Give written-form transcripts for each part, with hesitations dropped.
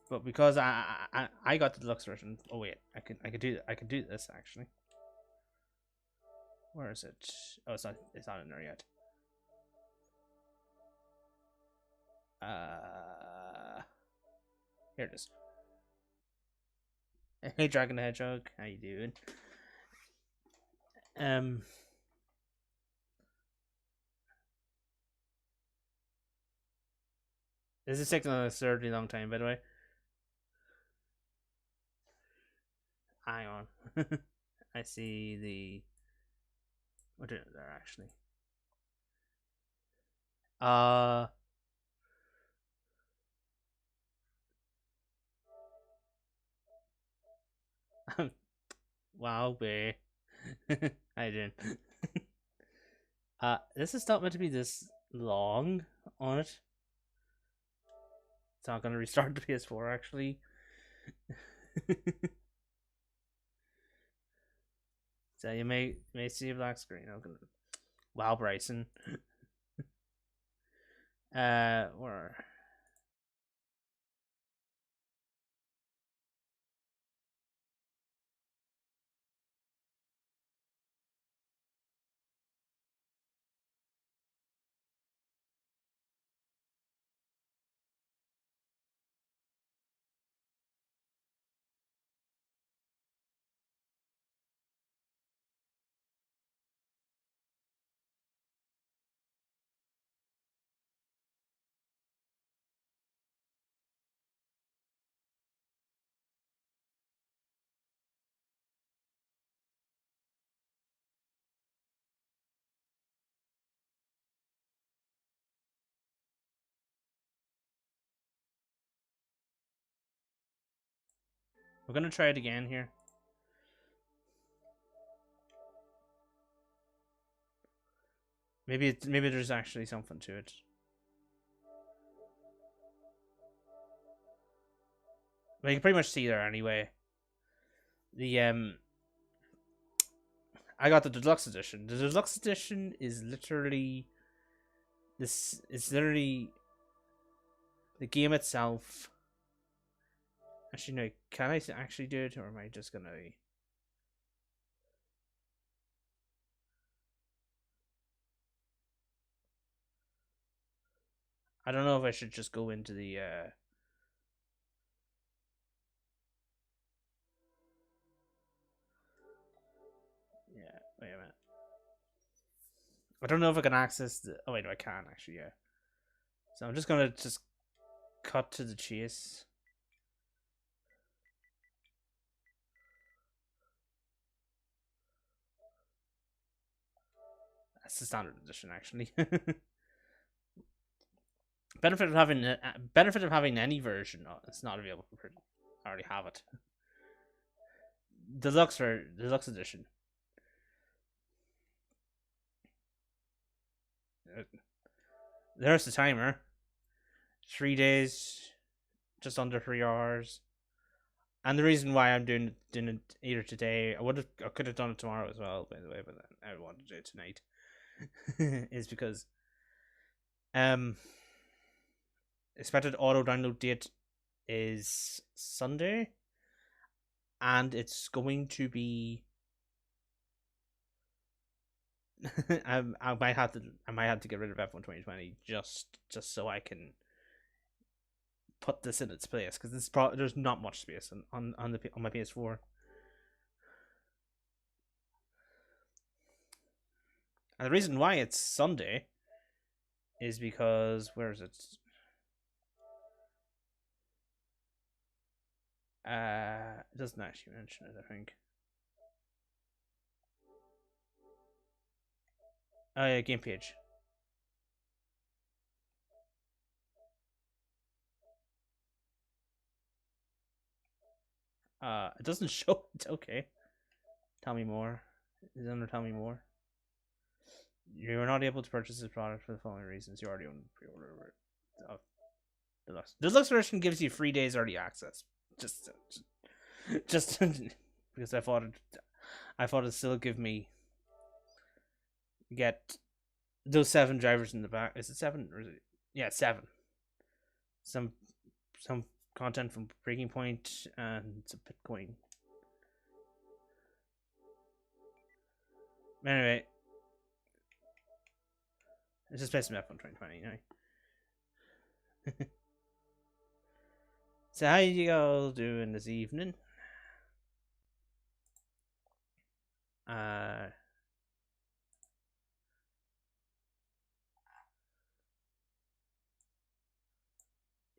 But because I got the deluxe version. Oh wait, I could do this actually. Where is it? Oh, it's not in there yet. Here it is. Hey, Dragon the Hedgehog, how you doing? Um, this is taking an absurdly long time, by the way. Hang on. I see the. What is it there actually? Uh. Wow, bae. I didn't. This is not meant to be this long on it. It's not gonna restart the PS4 actually. So you may see a black screen. Okay. Wow, Bryson. Where? We're gonna try it again here. Maybe there's actually something to it. But you can pretty much see there anyway. The I got the deluxe edition. The deluxe edition is literally this. It's literally the game itself. Actually, no. Can I actually do it, or am I just gonna? I don't know if I should just go into the. Yeah. Wait a minute. I don't know if I can access the. Oh wait, no, I can actually. Yeah. So I'm just gonna cut to the chase. That's the standard edition, actually. benefit of having any version. Oh, it's not available for. I already have it. Deluxe edition. There's the timer. 3 days, just under 3 hours. And the reason why I'm doing it either today, I could have done it tomorrow as well, by the way, but I wanted to do it tonight, is because expected auto download date is Sunday, and it's going to be. I might have to get rid of F1 2020 just so I can put this in its place, because there's not much space on my PS4. And the reason why it's Sunday is because where is it? It doesn't actually mention it, I think. Oh yeah, game page. It doesn't show it. Okay. Tell me more. Is it under tell me more? You are not able to purchase this product for the following reasons. You already own pre-order of deluxe. Deluxe version gives you 3 days early access. Just because I thought it'd still give me get those 7 drivers in the back. Is it 7 or is it? Yeah, 7. Some content from Breaking Point and some Bitcoin. Anyway, let's just play some F1 2020 anyway. So how you all doing this evening?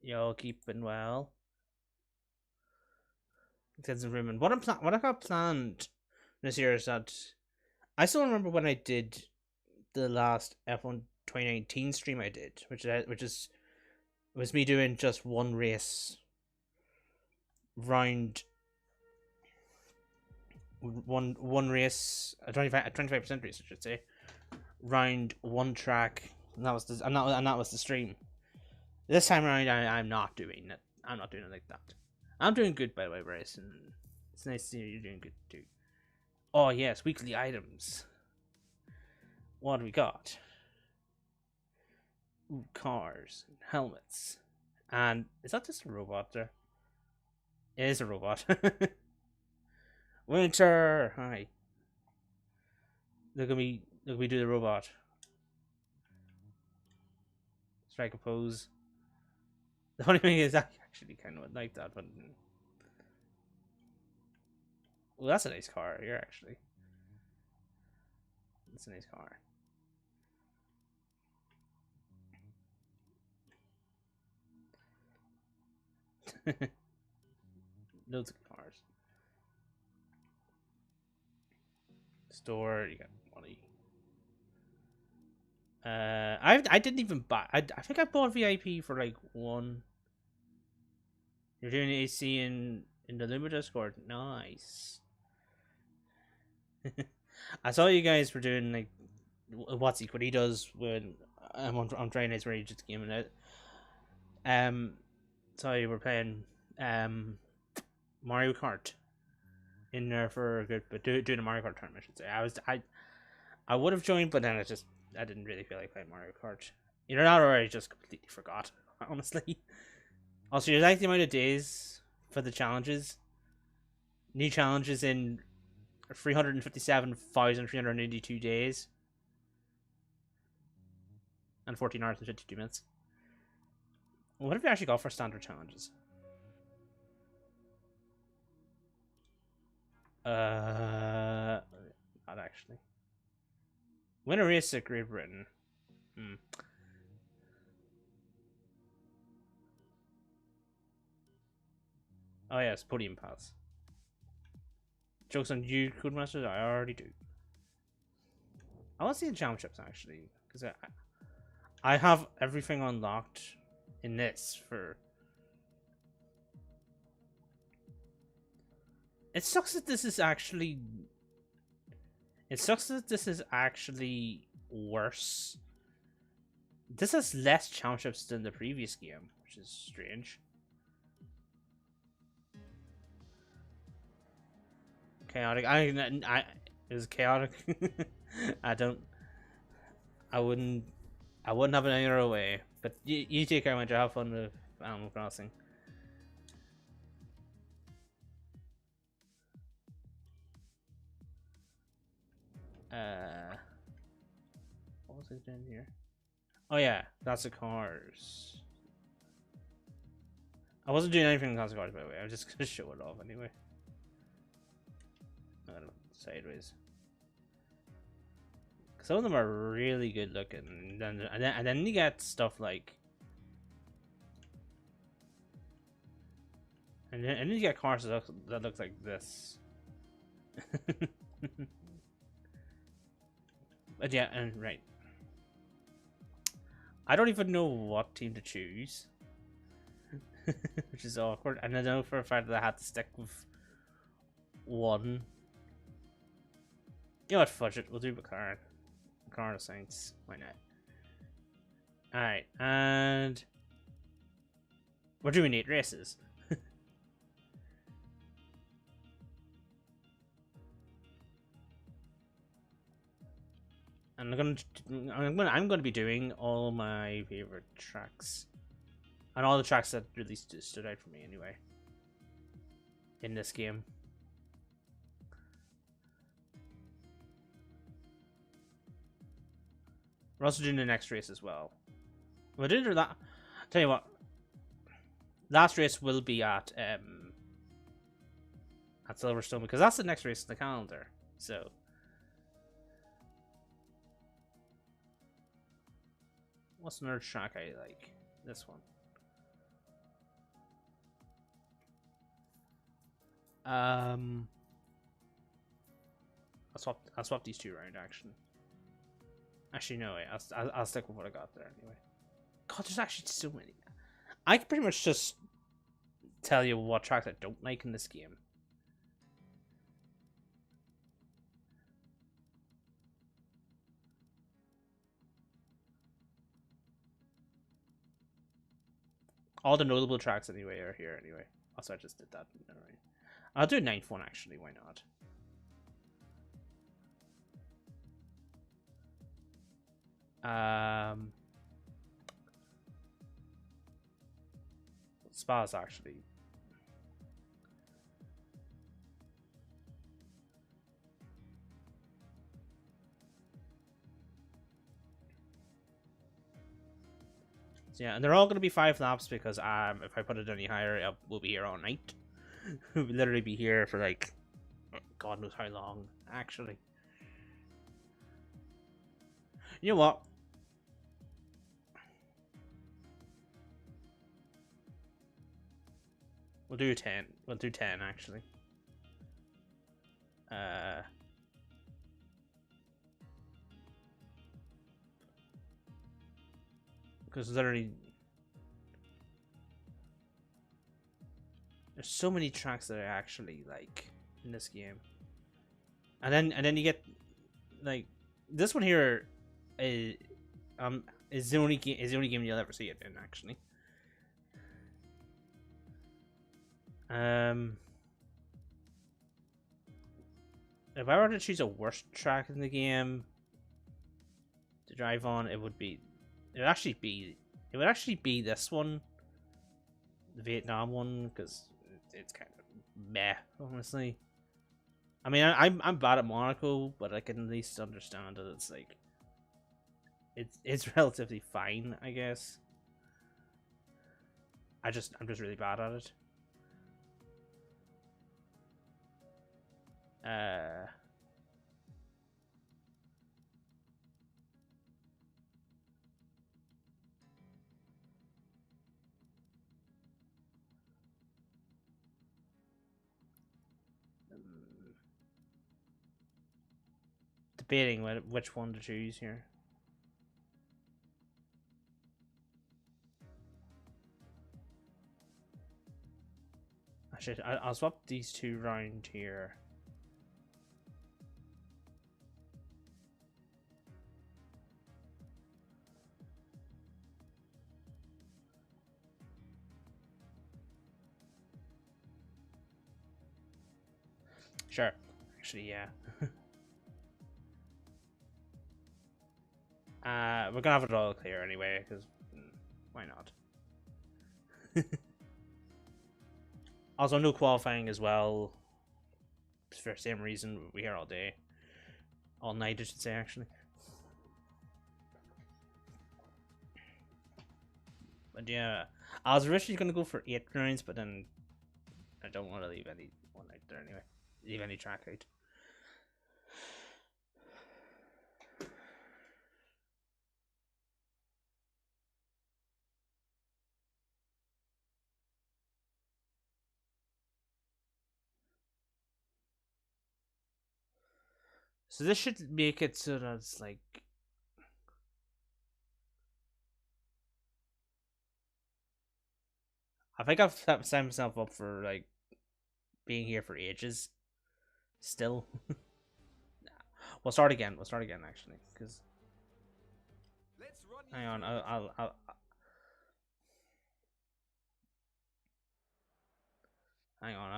Y'all keeping well? Extensive room. And what I got planned this year is that I still remember when I did the last F1 2019 stream I did, which was me doing just one race round one race, a 25% race, I should say, round one track, and that was the stream. This time around, I'm not doing it. I'm not doing it like that. I'm doing good, by the way, Bryce, and it's nice to see you're doing good too. Oh yes, weekly items. What do we got? Ooh, cars, helmets, and is that just a robot there? It is a robot. Winter, hi. Look at me do the robot. Strike a pose. The funny thing is, I actually kind of like that, but well, that's a nice car here, actually. That's a nice car. Loads of cars. Store, you got money. I didn't even buy. I think I bought VIP for like one. You're doing AC in the Luma Discord. Nice. I saw you guys were doing like what he does when I'm on train is where he just gaming it. So you were playing Mario Kart in there for a good, but doing a Mario Kart tournament, I should say. I would have joined, but then I didn't really feel like playing Mario Kart. Either that or I just completely forgot, honestly. Also, you like the amount of days for the challenges? New challenges in 357,382 days. And 14 hours and 52 minutes. What have you actually got for standard challenges? Not actually. Win a race at Great Britain. Oh yes, podium pass. Jokes on you, Codemasters. I already do. I want to see the championships actually, because I have everything unlocked in this for. It sucks that this is actually. It sucks that this is actually worse. This has less championships than the previous game, which is strange. Chaotic. It was chaotic. I wouldn't have it any other way. But you take care, man. Have fun with Animal Crossing. What was I doing here? Oh yeah, that's the cars. I wasn't doing anything with the cars, by the way. I was just gonna show it off anyway. I don't know, sideways. Some of them are really good looking, and then you get stuff like, and then you get cars that look like this. But yeah, and right. I don't even know what team to choose, which is awkward. And I know for a fact that I had to stick with one. You know what? Fudge it. We'll do McLaren. McLaren Saints. Why not? Alright, and we're doing 8 races. And I'm gonna be doing all my favorite tracks And all the tracks that really stood out for me anyway in this game. We're also doing the next race as well. We're doing that. Tell you what, last race will be at Silverstone because that's the next race in the calendar. So what's another track I like? This one. I'll swap these two around actually. Actually, no, wait. I'll stick with what I got there anyway. God, there's actually so many. I can pretty much just tell you what tracks I don't like in this game. All the notable tracks anyway are here anyway. Also, I just did that. Right. I'll do 9th one actually. Why not? Spa's actually. So yeah, and they're all going to be 5 laps because if I put it any higher, we'll be here all night. We'll literally be here for like, God knows how long, actually. You know what? We'll do 10. We'll do 10 actually. Because literally, there's so many tracks that I actually like in this game, and then you get like this one here, is the only game you'll ever see it in actually. If I were to choose a worst track in the game to drive on, it would actually be this one, the Vietnam one, because it's kind of meh, honestly. I mean, I'm bad at Monaco, but I can at least understand that it's like it's relatively fine, I guess. I'm just really bad at it. Debating which one to choose here. Actually, I'll swap these two round here. Sure. Actually, yeah. We're gonna have it all clear anyway, because why not? Also, no qualifying as well. For the same reason, we're here all day. All night, I should say, actually. But yeah, I was originally gonna go for 8 rounds, but then I don't want to leave any one out there anyway. Leave any track out. So this should make it so that it's like, I think I've set myself up for like being here for ages. Still, we'll start again. We'll start again actually, because hang on, I'll hang on,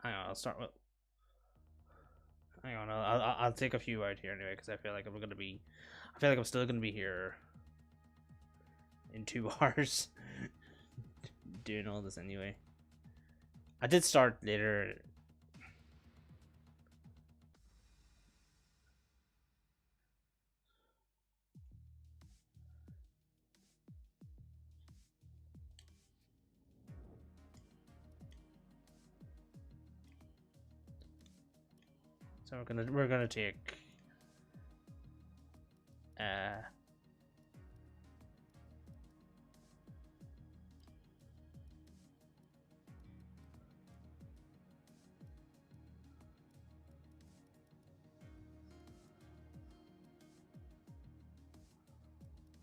hang on. I'll start with. Hang on, I'll take a few out here anyway, because I feel like I'm still gonna be here in 2 hours doing all this anyway. I did start later. So we're gonna take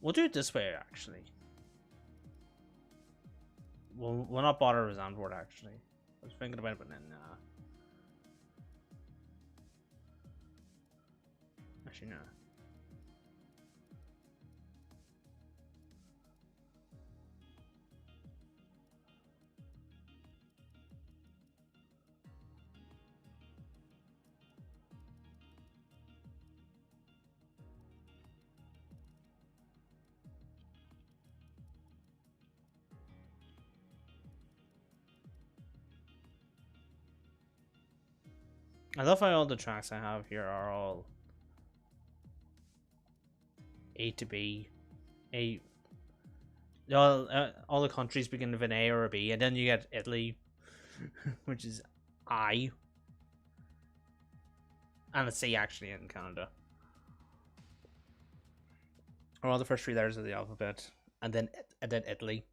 we'll do it this way actually. We'll not bother with Zandvoort actually. I was thinking about it, but then actually no. I love how all the tracks I have here are all A to B. All the countries begin with an A or a B, and then you get Italy, which is I, and a C actually in Canada. Or all the first 3 letters of the alphabet, and then Italy.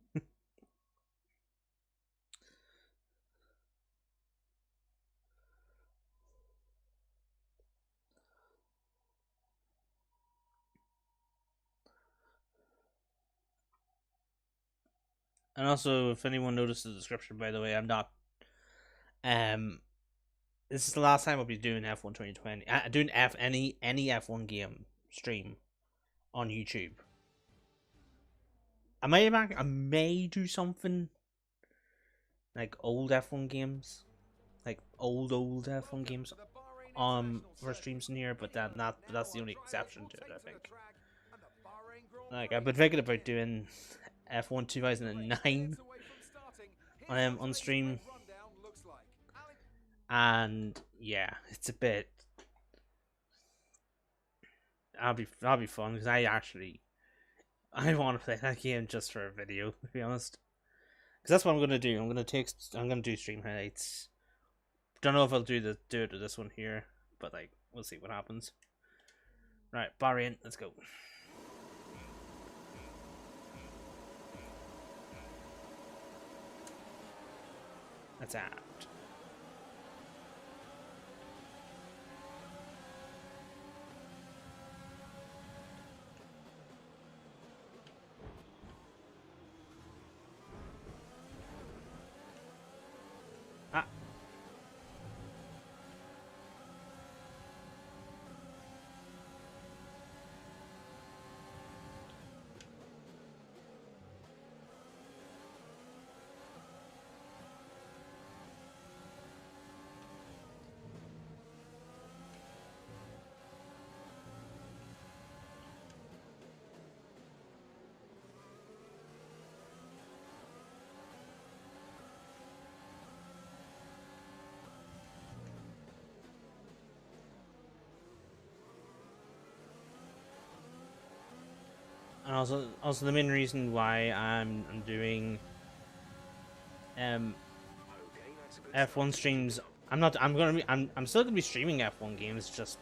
And also, if anyone noticed the description, by the way, I'm not. This is the last time I'll be doing F1 2020. Doing any F1 game stream on YouTube. I may do something like old F1 games, like old F1 games, for streams in here. But that's the only exception to it, I think. Like I've been thinking about doing F1 2009 on stream, and yeah, it's a bit. I'll be fun because I want to play that game just for a video, to be honest. Because that's what I'm gonna do. I'm gonna do stream highlights. Don't know if I'll do it to this one here, but like we'll see what happens. Right, Bahrain, let's go. That's out. Ah. And also the main reason why I'm doing F1 streams. I'm still gonna be streaming F1 games, just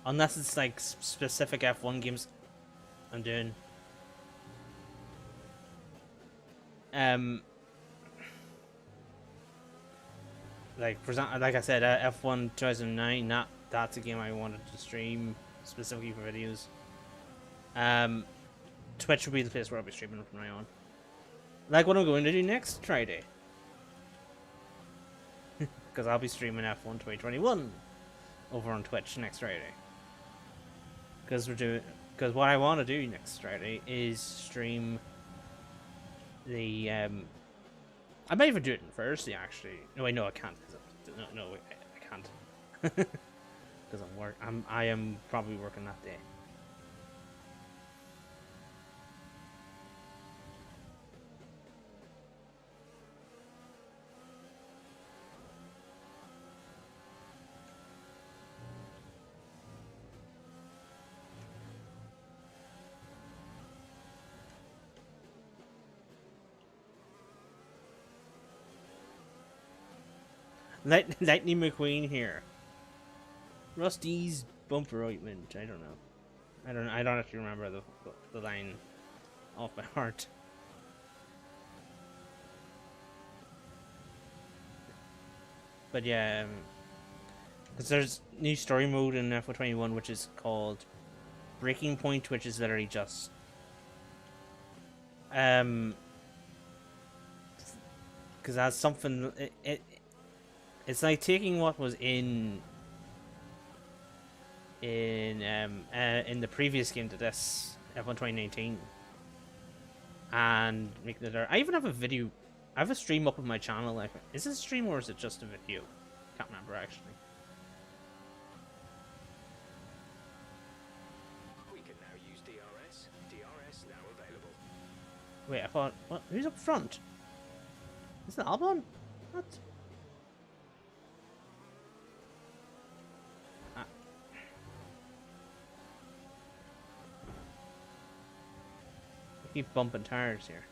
unless it's like specific F1 games I'm doing. Like for example, like I said, F1 2009. That's a game I wanted to stream specifically for videos. Twitch will be the place where I'll be streaming from now on. Like what I'm going to do next Friday. Because I'll be streaming F1 2021 over on Twitch next Friday. Because what I want to do next Friday is stream the I might even do it on Thursday actually. No, wait, no, I can't. No, wait, I can't. Because I am probably working that day. Lightning McQueen here. Rusty's bumper ointment. I don't know. I don't actually remember the line off by heart. But yeah, because there's new story mode in FO21, which is called Breaking Point, which is literally just because that's something. It's like taking what was in the previous game to this F1 2019 and making it. I even have a video. I have a stream up on my channel. Like, is it a stream or is it just a video? Can't remember actually. We can now use DRS. DRS now available. Wait, I thought. What? Who's up front? Is it Albon? What? I keep bumping tires here.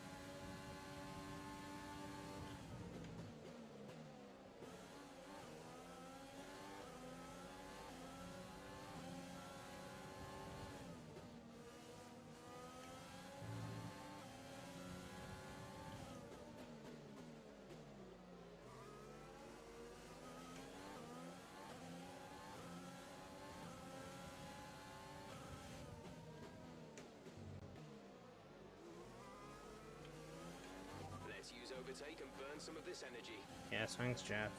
Let's use overtake and burn some of this energy. Yes, thanks, Jeff.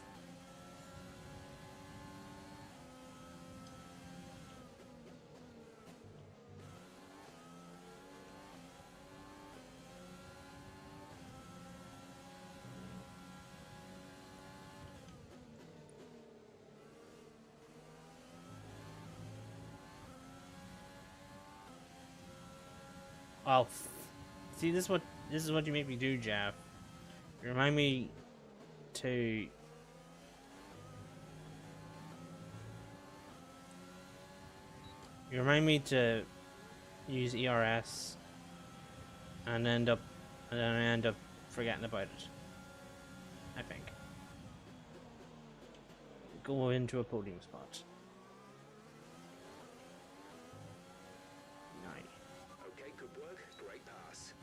Oh, see, this is what you make me do, Jeff. You remind me to. You remind me to use ERS, and then I end up forgetting about it. I think. Go into a podium spot. Okay, good work. Great pass.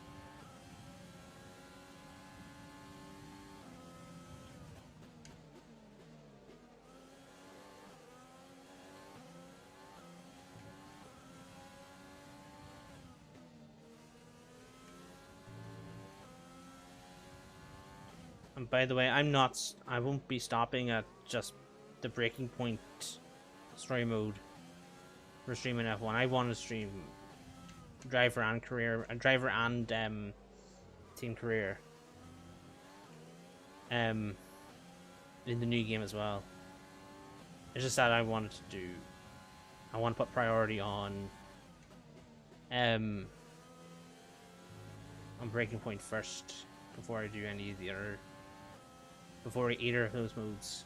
And by the way, I won't be stopping at just the Breaking Point story mode for streaming F1. I want to stream driver and team career in the new game as well. It's just that I want to put priority on Breaking Point first before I do any of the other, before either of those modes.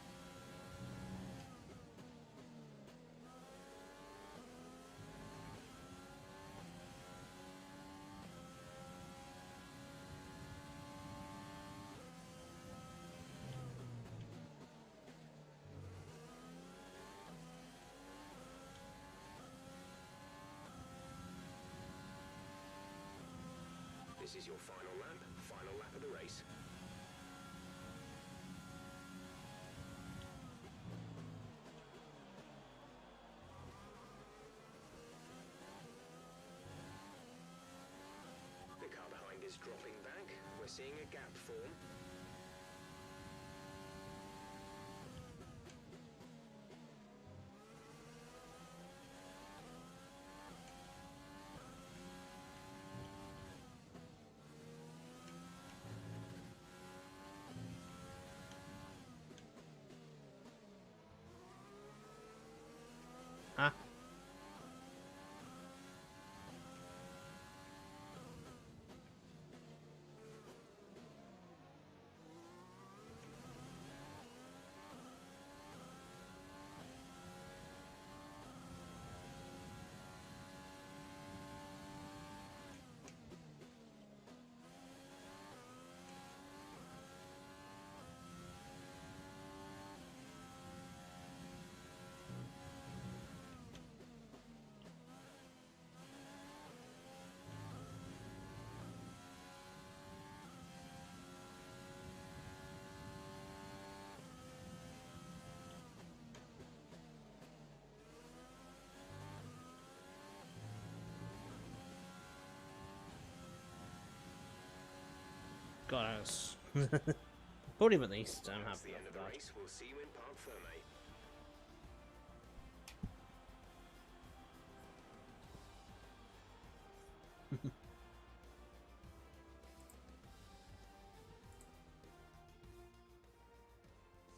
This is your final lap of the race. The car behind is dropping back. We're seeing a gap form. Huh? God, I was podium at least. I'm That's happy the end of with the that. race. We'll see you in Parc Ferme.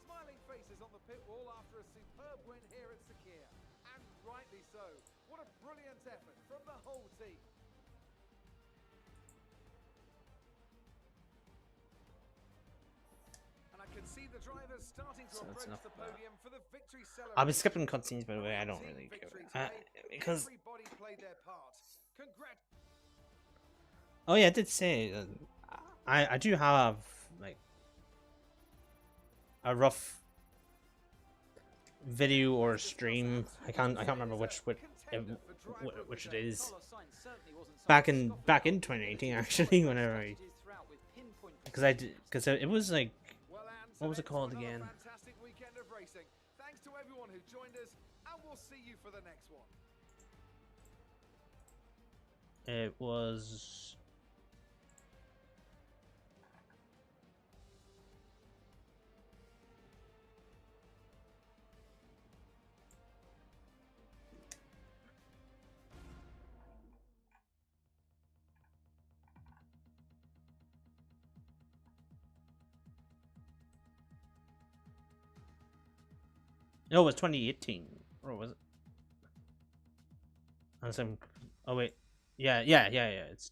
Smiling faces on the pit wall after a superb win here at Sakhir. And rightly so. What a brilliant effort from the whole team. And I can see the drivers starting to So that's approach enough the of that. podium for the victory celebration. I'll be skipping cutscenes, by the way. I don't Team really care victory about today. because. Everybody played their part. Congrats. Oh yeah, I did say I do have like a rough video or stream. I can't remember which it is. Back in 2018 actually, whenever I because it was like Well, Anne, what was it it's called another again? Fantastic weekend of racing. Thanks to everyone who joined us, and we'll see you for the next one. It was. No, it was 2018, or was it? Oh wait, yeah. It's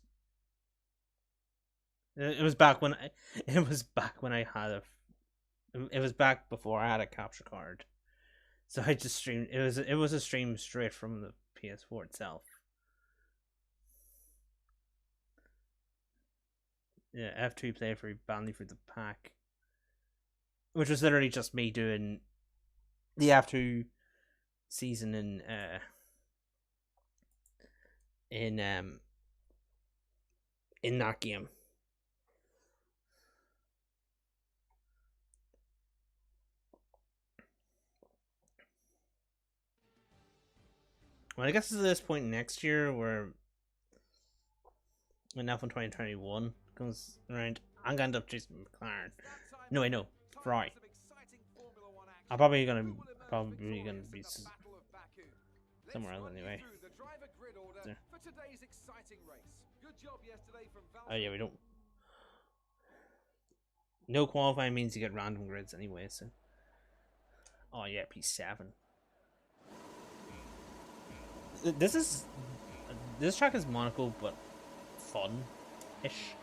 it was back when I it was back when I had it was back before I had a capture card, so I just streamed. It was a stream straight from the PS4 itself. Yeah, F2 playthrough badly through the pack, which was literally just me doing the F2 season in that game. Well, I guess it's at this point next year where when F1 2021 comes around, I'm gonna end up chasing McLaren. No, I know, Ferrari. I'm probably gonna be somewhere else anyway. There. Oh yeah, we don't. No qualifying means you get random grids anyway. So. Oh yeah, P7. This track is Monaco, but fun-ish.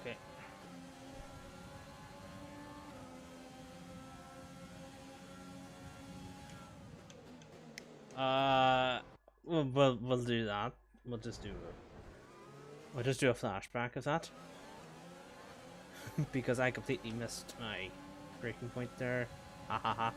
Okay. We'll do that. We'll just do a flashback of that. Because I completely missed my breaking point there. Ha ha ha.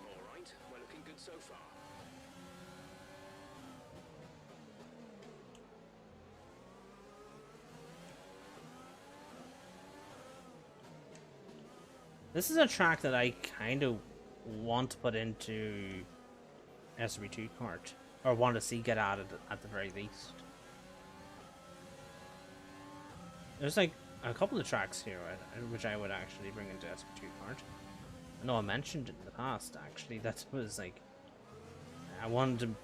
All right, we're looking good so far. This is a track that I kind of want to put into SB2 kart, or want to see get added at the very least. There's like a couple of tracks here which I would actually bring into SB2 kart. I know I mentioned it in the past actually. That was like I wanted to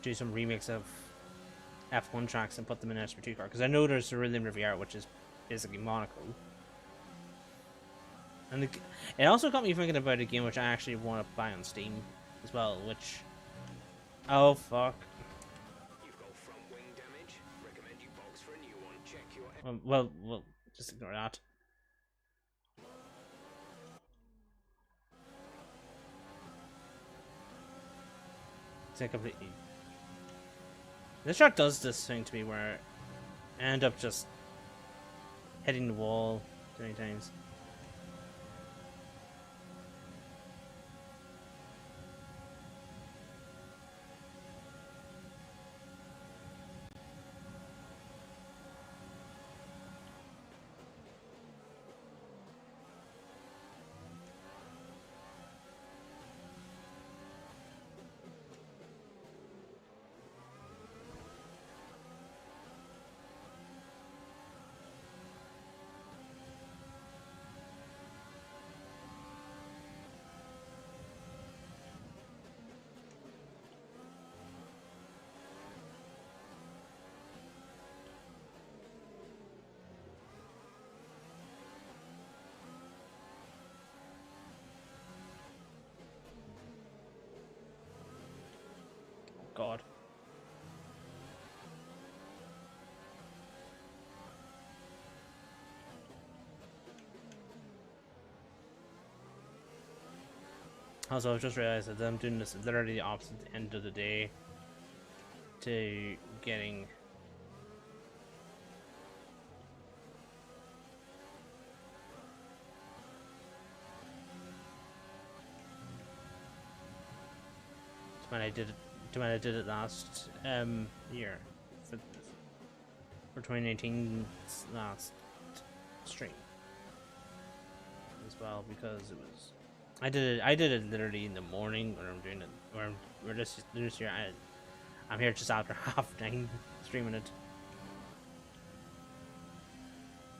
do some remix of F1 tracks and put them in SB2 kart because I know there's Cerulean Riviera, which is basically Monaco. And it also got me thinking about a game which I actually want to buy on Steam as well, which... Oh, fuck. You've got front wing damage. Recommend you box for a new one. Check your... Well, just ignore that. It's like completely. This track does this thing to me where I end up just hitting the wall too many times. God. Also, I've just realized that I'm doing this literally the opposite end of the day to getting. To when I did it last year for 2019's last stream as well, because it was I did it literally in the morning when I'm doing it, or we're just this year I'm here just after 9:30 streaming it,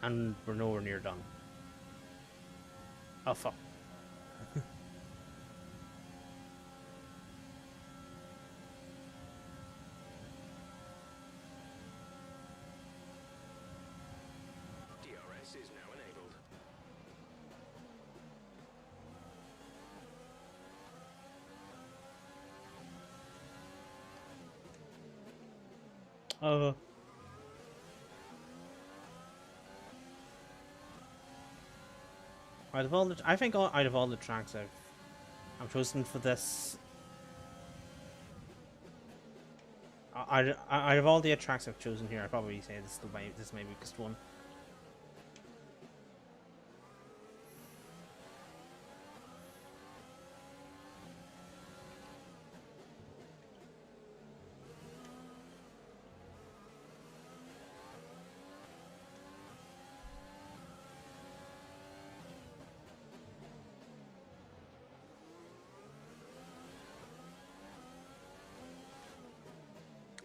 and we're nowhere near done. Oh fuck. DRS is now enabled. Out of all the, I think out of all the tracks I've chosen for this, out of all the tracks I've chosen here, I'd probably say this may be the biggest one.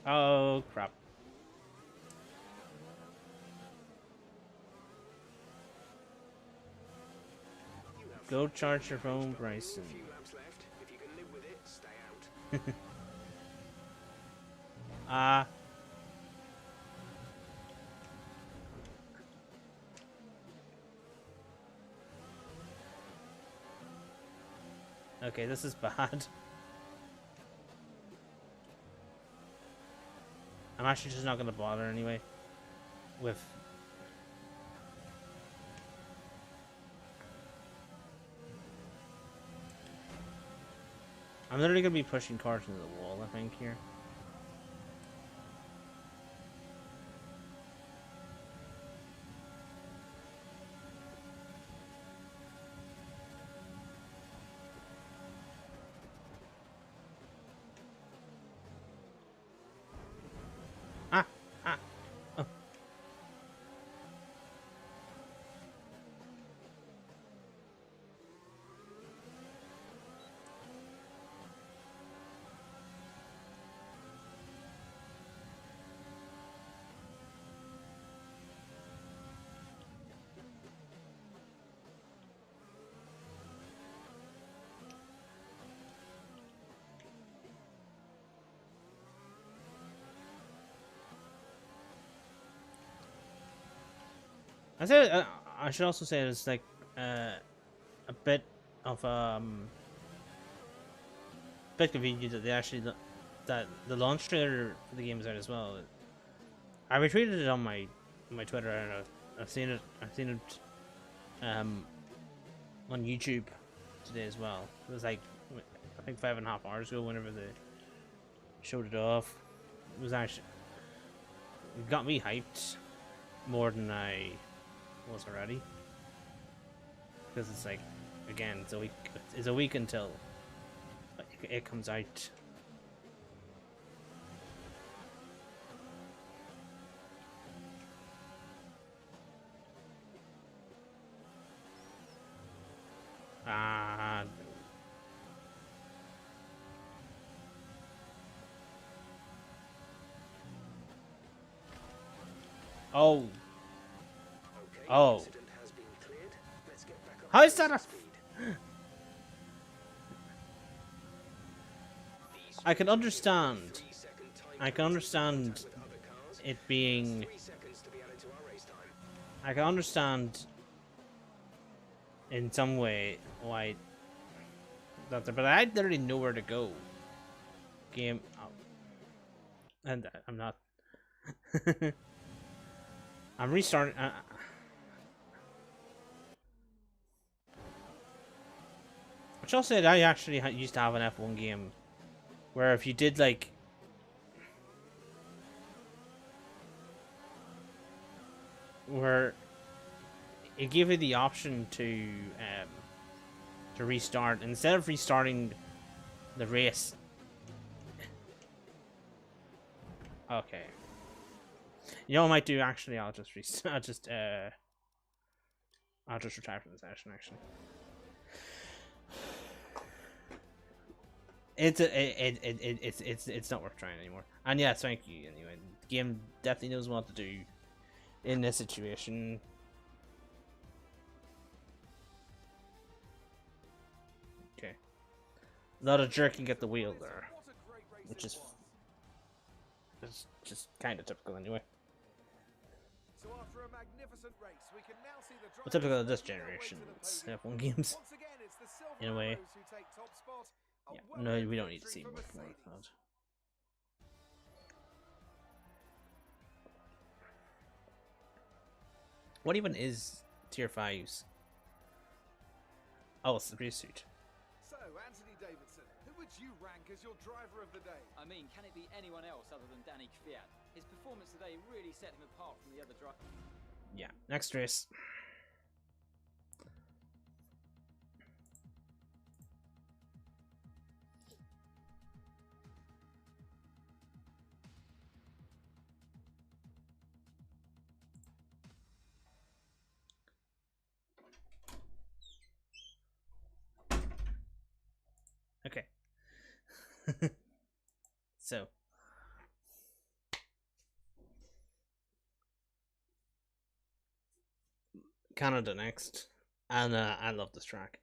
Oh crap. Go charge your phone, Bryson. A few laps left. If you can live with it, stay out. Okay, this is bad. I'm actually just not gonna bother anyway with I'm literally gonna be pushing cars into the wall, I think, here. Oh. I say I should also say it's like a bit of bit convenient that they actually that the launch trailer for the game is out as well. I retweeted it on my Twitter, and I've seen it on YouTube today as well. It was like I think 5.5 hours ago, whenever showed it off. It was actually, it got me hyped more than I was already. Because it's like, again, it's a week until it comes out. Ah. Oh. Okay, Oh. incident has been cleared. Let's get back up How to is that a... speed. These I can streets understand. have a 3-second time I can penalty understand for contact with other cars. it being... 3 seconds to be added to our race time. I can understand in some way why that, but I literally know where to go. Game, oh. And I'm not. I'm restarting. Which also said I actually used to have an F1 game where if you did like where it gave you the option to restart instead of restarting the race. Okay. You know what I might do actually? I'll just I'll just retire from the session actually. It's not worth trying anymore. And yeah, thank you anyway. The game definitely knows what to do in this situation. Okay. A lot of jerking at the wheel there, which is just kind of typical anyway. So after a magnificent race, we can now see the Well, typical of this drivers making their way to generation's the podium. F1 games. Once again, it's the Silver In a way. Arrows who take top spot. A Yeah, no, well-earned we don't need to victory see for much more of Mercedes. that. What even is tier 5s? Oh, it's the race suit. So, Anthony Davidson, who would you rank as your driver of the day? I mean, can it be anyone else other than Danny Kvyat? His performance today really set him apart from the other drivers. Yeah, next race. Okay. So. Canada next. And I love this track.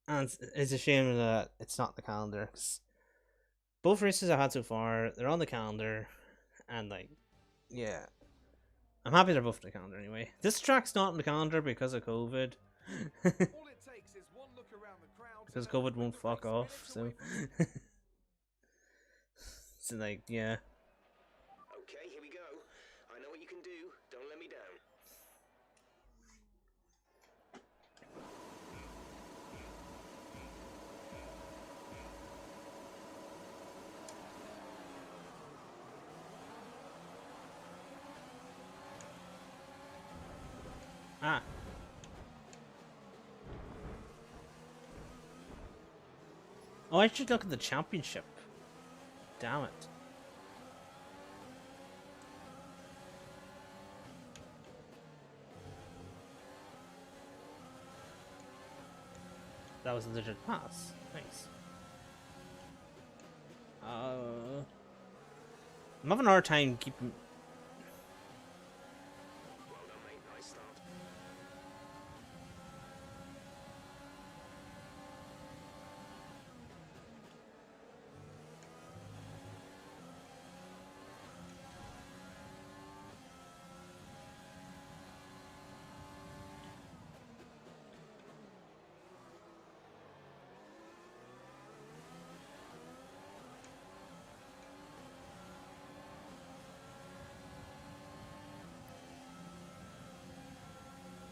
And it's a shame that it's not the calendar. 'Cause both races I've had so far, they're on the calendar. And like, yeah. I'm happy they're both on the calendar anyway. This track's not on the calendar because of COVID. All it takes is one look around the crowd Because to know COVID that won't the fuck race off, so. minutes away from So like, yeah. Okay, here we go. I know what you can do. Don't let me down. Ah. Oh, I should look at the championship. Damn it. That was a legit pass. Nice. I'm having a hard time keeping. Well done, mate. Nice start.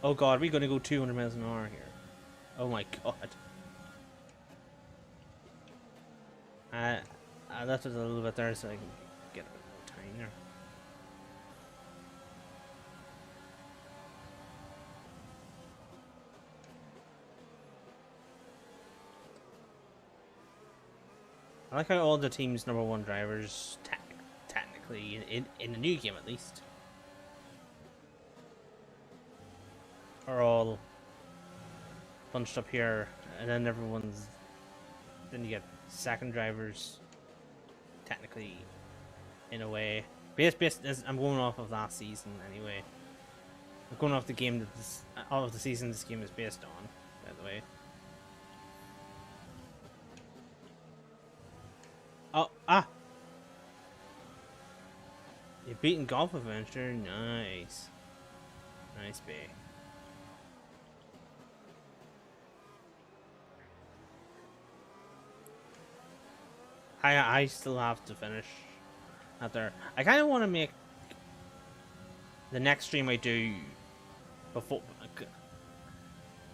Oh god, we're gonna go 200 miles an hour here. Oh my god. I left it a little bit there so I can get a bit more time there. I like how all the team's #1 drivers, technically, in the new game at least, are all bunched up here, and then then you get second drivers, technically, in a way. I'm going off of last season anyway. I'm going off the game that all of the season this game is based on, by the way. Oh, you've beaten Golf Adventure. Nice. Nice, B. I still have to finish out there. I kind of want to make the next stream I do before.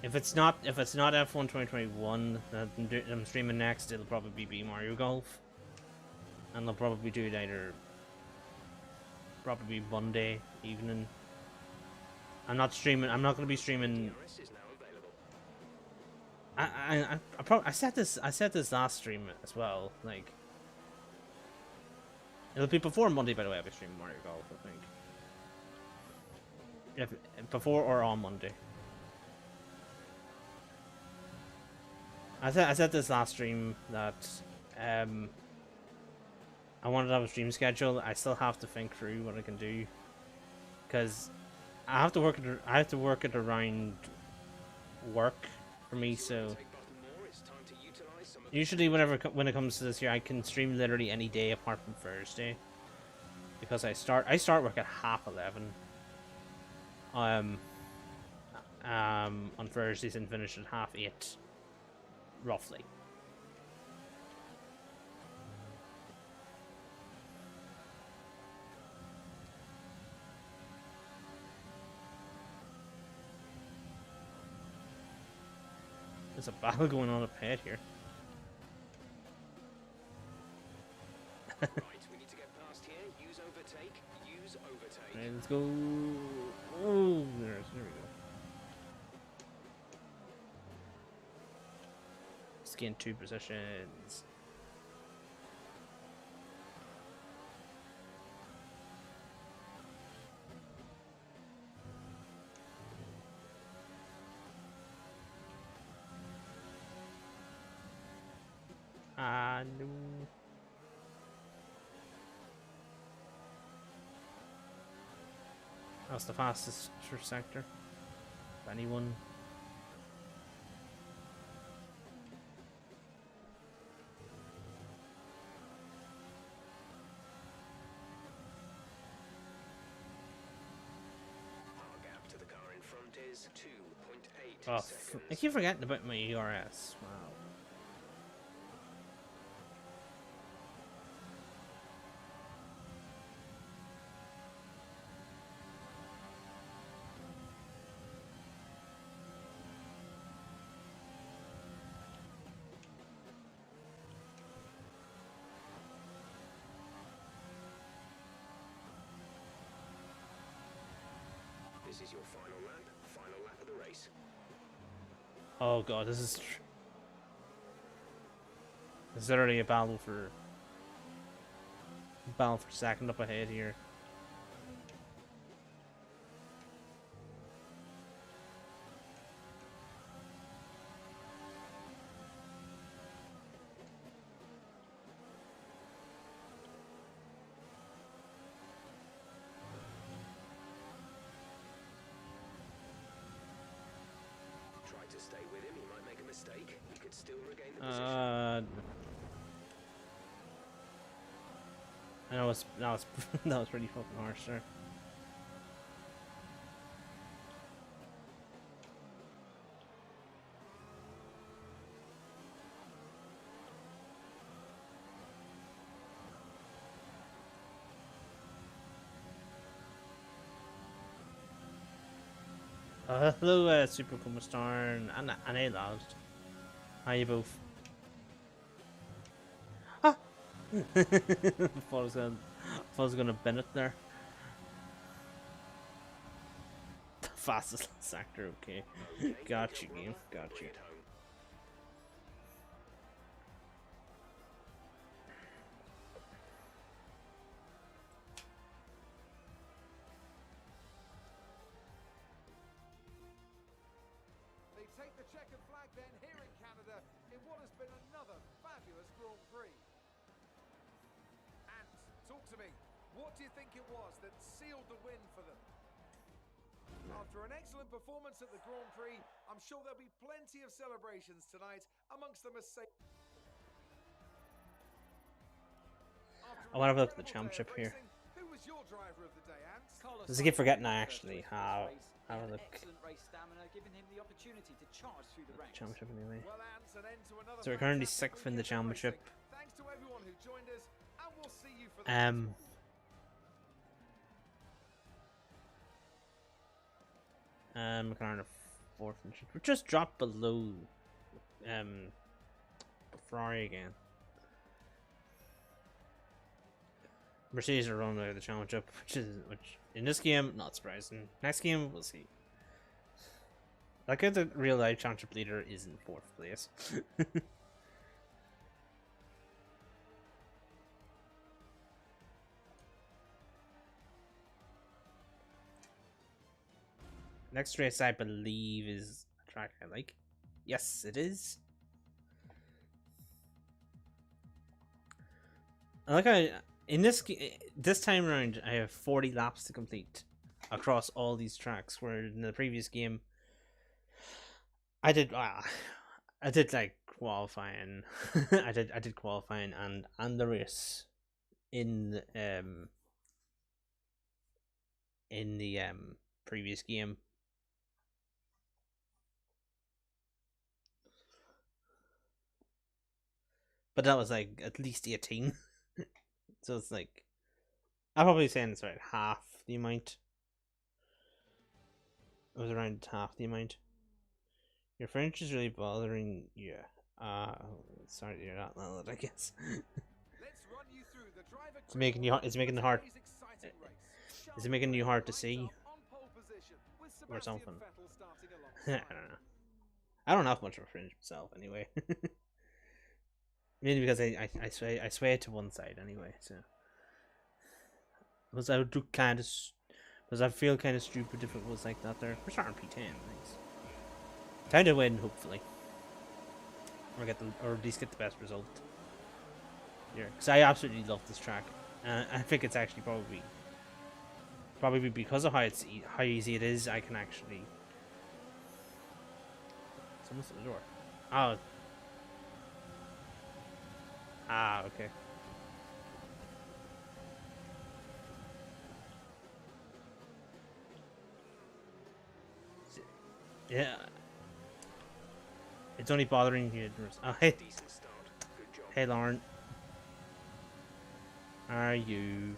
If it's not F1 2021 that I'm streaming next, it'll probably be Mario Golf. And they'll probably do it probably Monday evening. I'm not going to be streaming. I said this last stream as well. Like, it'll be before Monday, by the way. I'll be streaming Mario Golf, I think. Before or on Monday. I said this last stream that I wanted to have a stream schedule. I still have to think through what I can do, because I have to work it around work for me. So usually when it comes to this year, I can stream literally any day apart from Thursday, because I start work at 11:30 on Thursdays and finish at 8:30 roughly. There's a battle going on up ahead here. Right, we need to get past here. Use overtake. Use overtake. Right, let's go. Oh, there we go. Let's gain 2 positions. No. That's the fastest sector. If anyone. Our gap to the car in front is 2.8 Oh, seconds. I keep forgetting about my ERS. Wow. This is your final lap of the race. Oh god, this is literally a battle for second up ahead here. Try to stay with him. He might make a mistake. He could still regain the position. I know that was pretty fucking harsh there. Hello, Super Kuma Star and A Loud. How you both? Ah, thought I was gonna Bennett there. The fastest sector, okay. Got you, game. Got you. They take the checkered flag then here in Canada in what has been another fabulous Grand Prix. And talk to me, what do you think it was that sealed the win for them? After an excellent performance at the Grand Prix, I'm sure there'll be plenty of celebrations tonight amongst the Mercedes. I want to look at the championship here. Who was your driver of the day, Ant? Carlos Does he keep Sainz forgetting won I the first actually race of this have race. He a had look excellent race stamina, giving him the opportunity to charge through the ranks. championship anyway. Well, Ant, an end to another So we're currently fantastic 6th in the weekend of championship. racing. Thanks to everyone who joined us, and we'll see you for the next one. McLaren are 4th and we just dropped below Ferrari again. Mercedes are running out of the championship, which in this game not surprising. Next game we'll see. Like the real life championship leader is in 4th place. Next race, I believe, is a track I like. Yes, it is. I like how in this time around, I have 40 laps to complete across all these tracks. Where in the previous game, I did like qualifying. I did qualifying and the race in the previous game. But that was like at least 18. So it's like, I'm probably saying it's about half the amount. It was around half the amount. Your French is really bothering you. Sorry to hear that, Lilith, I guess. Let's run you through the driver It's making you. It's making it hard. Is it making you hard to see? Or something? I don't know. I don't have much of a French myself, anyway. Mainly because I sway to one side anyway, so because I would do kind of, because I feel kind of stupid if it was like that. There, we're starting P10. Nice. Time to win, hopefully, or at least get the best result here. Because I absolutely love this track, and I think it's actually probably because of how easy it is. I can actually. Someone's at the door. Oh. Ah, okay. Yeah. It's only bothering you. Oh, hey. Hey, Lauren. Are you?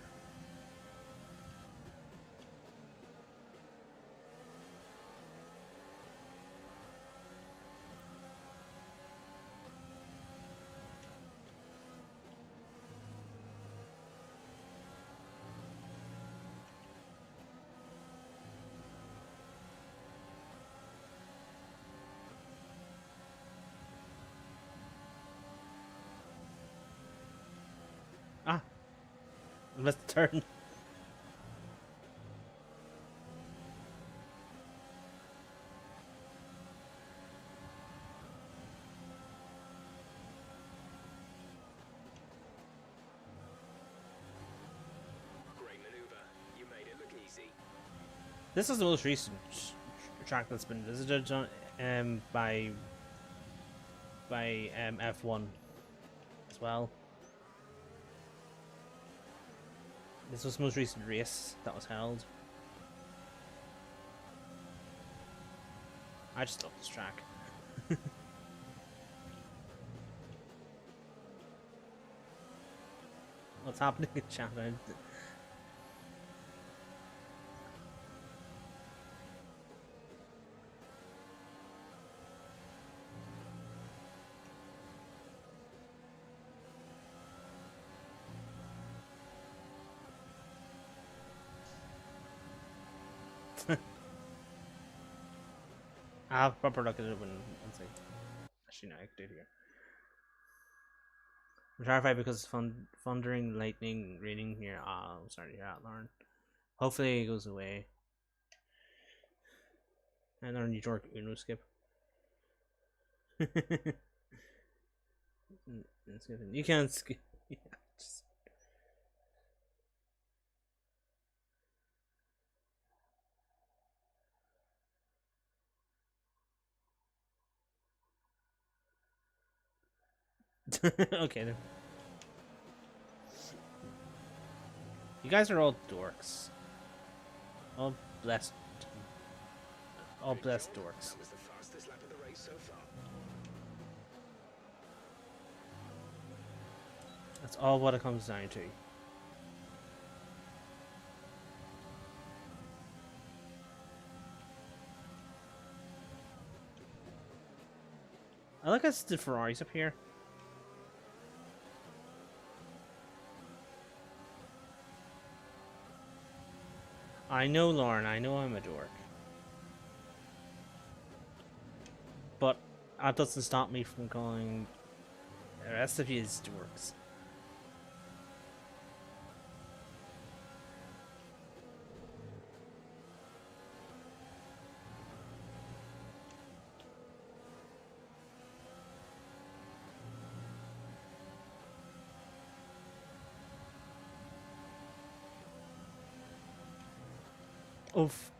Ah, let's turn. Great maneuver. You made it look easy. This is the most recent track that's been visited on, by F1 as well. This was the most recent race that was held. I just love this track. What's happening in chat? I'll have a proper look at it when see. Actually, no, I could do it here. I'm terrified because thundering, lightning, raining here. Oh, I'm sorry to hear that, Lauren. Hopefully it goes away. And Lauren, you dork Uno skip. You can't skip. Yeah, just... Okay then. You guys are all dorks. All blessed. All blessed dorks. That was the fastest lap of the race so far. That's all what it comes down to. I like us the Ferraris up here. I know, Lauren, I know I'm a dork. But that doesn't stop me from calling the rest of you dorks. Oof.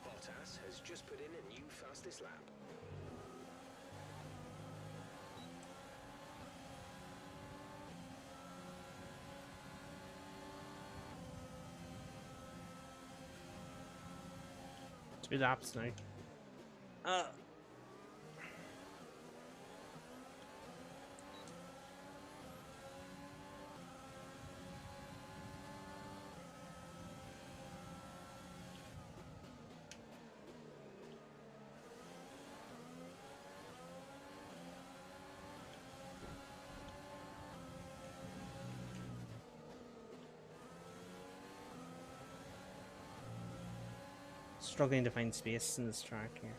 Bottas has just put in a new fastest lap. Two laps now. Struggling to find space in this track here.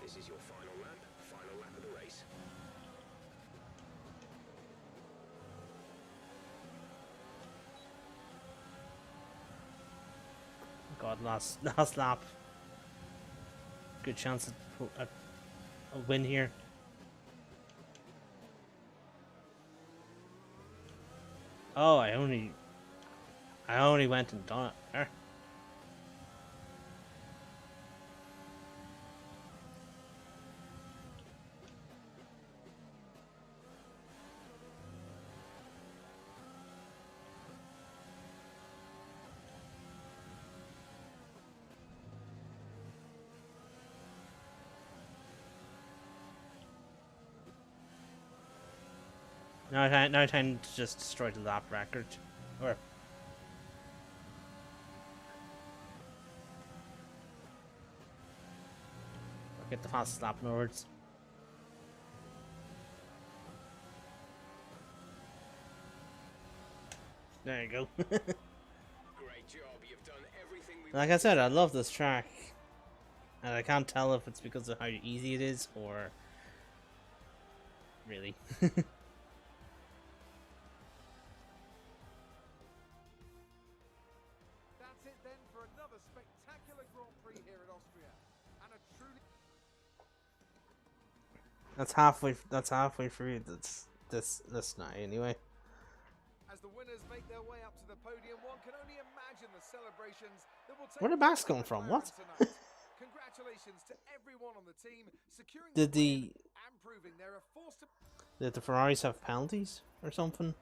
This is your final lap of the race. God, last lap. Good chance at a win here. Oh, I only went and done it there. Now time to just destroy the lap record. Or get the fastest lap norwards. There you go. Great job. You've done everything we Like I said, I love this track. And I can't tell if it's because of how easy it is or really. That's it then for another spectacular Grand Prix here at Austria. And a truly... That's halfway through this night anyway. As the winners make their way up to the podium, one can only imagine the celebrations that will take Where did place Max come at from? McLaren What? tonight. Congratulations to everyone on the team securing Did the win the and proving they're a force to... Did the Ferraris have penalties or something?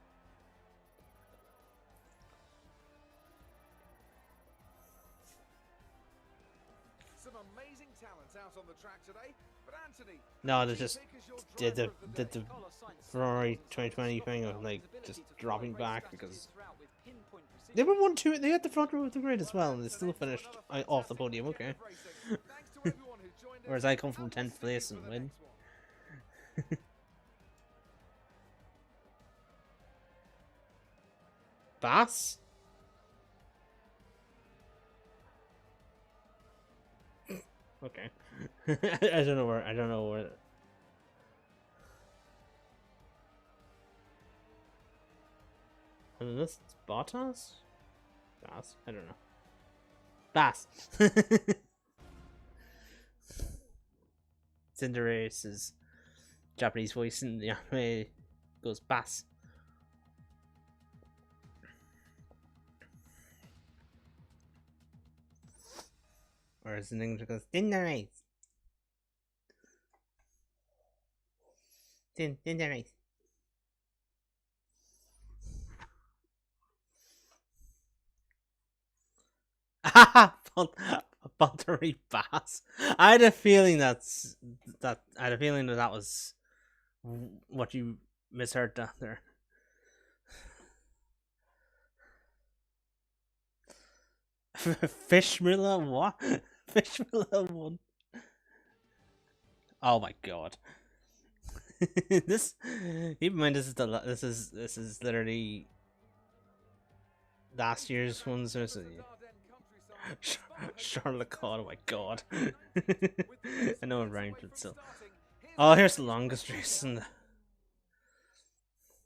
some amazing talent out on the track today, but Anthony, No, who they do you just pick as your did driver the of did day? the Carlos Sainz Ferrari wasn't 2020 thing of stopping like his ability just to follow dropping race back strategies because throughout with pinpoint they were precision. 1-2. They had the front row of the grid as well, and they That's still an end to finished another off the fantastic podium. weekend Okay, of racing. Thanks to everyone who joined us, whereas I come from and we're 10th sticking place for and the win. next one. Bass. Okay, I don't know where. I don't know where. And this Bottas? Bass? I don't know. Bass. Cinderace's Japanese voice in the anime goes Bass. Whereas in English it goes Cinderace. Cinderace. Battery Bass. I had a feeling that that was what you misheard down there. Fishmiller what? Fishmiller 1. Oh my god. This keep in mind this is literally last year's ones. So Charlotte God, oh my god. I know it rhymed, but still. Oh, here's the longest race in the...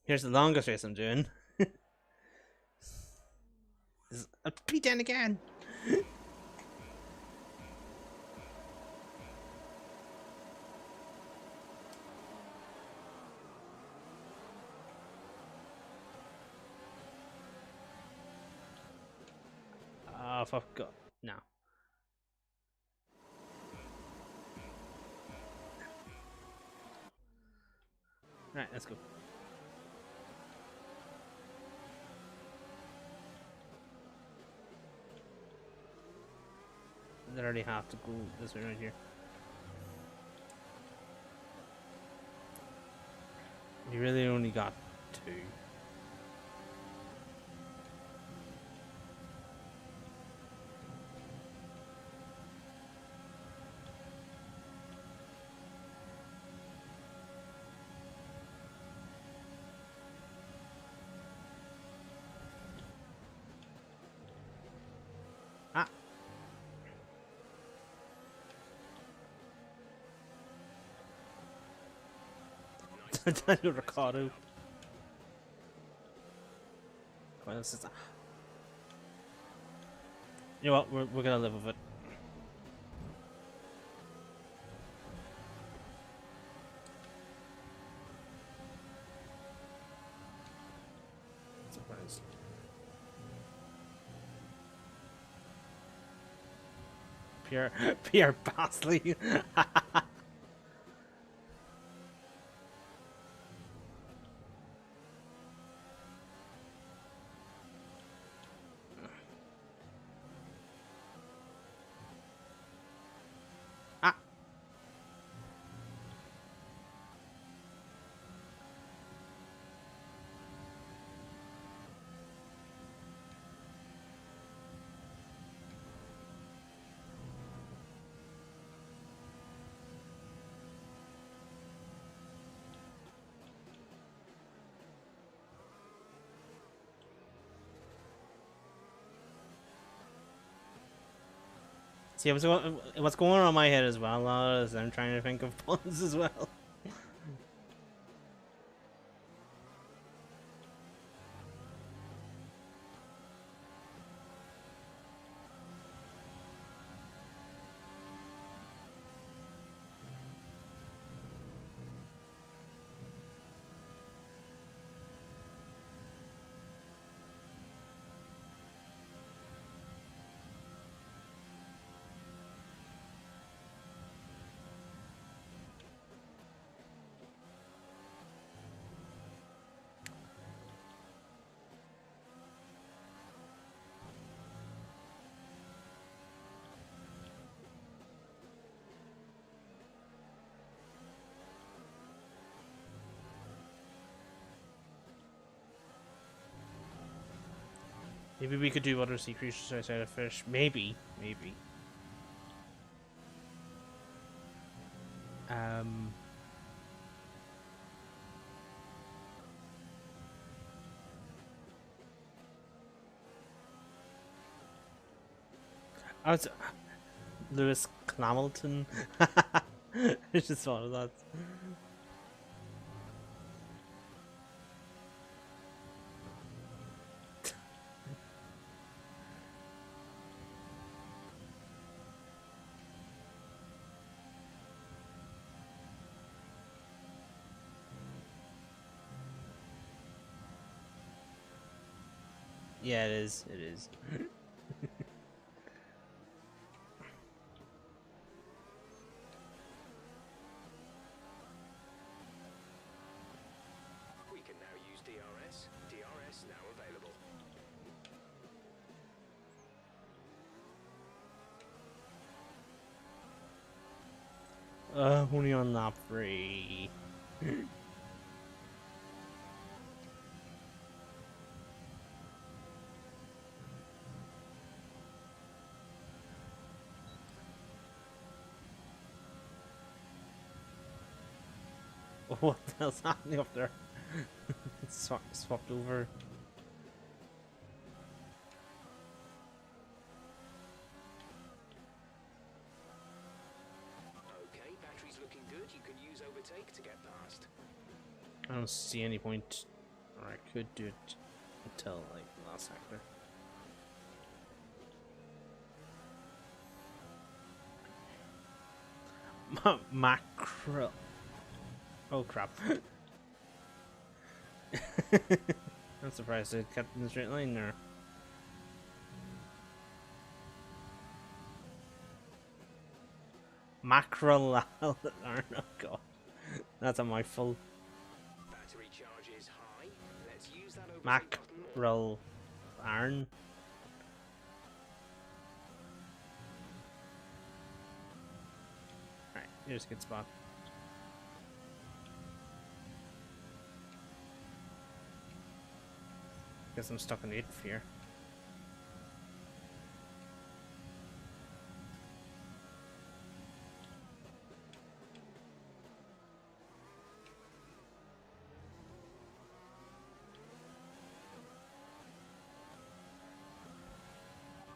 Here's the longest race I'm doing. I'll be down again. Oh, fuck God. No. Right, let's go. I literally have to go this way right here. You really only got 2. Ah. Daniel Ricciardo. Well, this is you know what? We're gonna live with it. Surprise. Pierre Basley. Ah. See, what's going on in my head as well, is I'm trying to think of puns as well. Maybe we could do other sea creatures outside of fish. Maybe. Maybe. I was Lewis Clamilton. It's just one of that. Yeah, it is. It is. We can now use DRS. DRS now available. Only on that free. What the hell's happening up there? It's swapped over. Okay, battery's looking good. You can use overtake to get past. I don't see any point, or I could do it until like the last sector. Mackerel. Oh crap. I'm surprised it kept in the straight line there. Mackerel. Oh god. That's a mouthful. Battery charge is high. Let's use that overtake button. Mackerel iron. Alright, here's a good spot. Guess I'm stuck on the 8th here.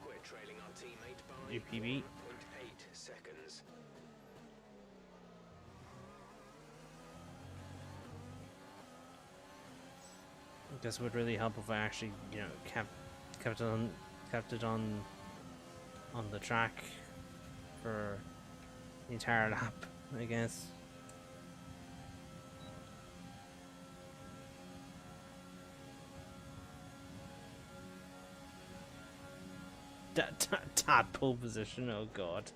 We're trailing our teammate by UPB. 1.8 seconds. This would really help if I actually, you know, kept it on the track for the entire lap, I guess. Tadpole position, oh god.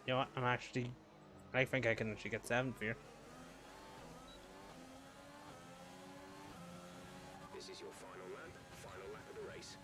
You know what? I think I can actually get 7th here. This is your final lap of the race.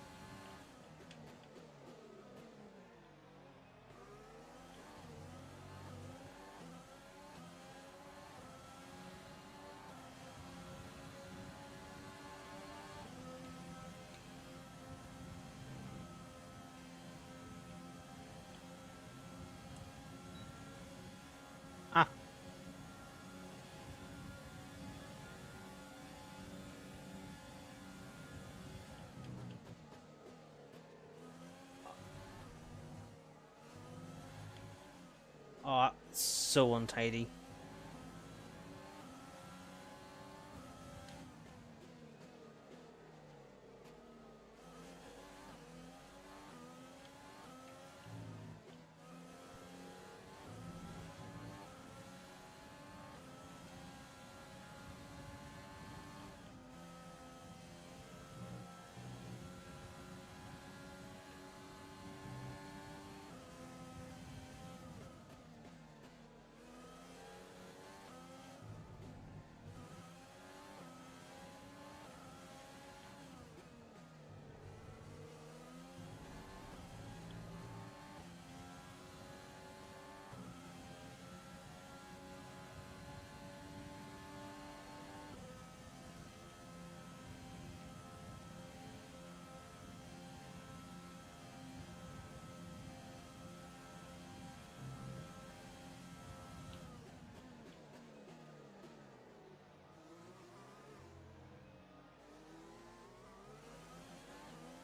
Oh, so untidy.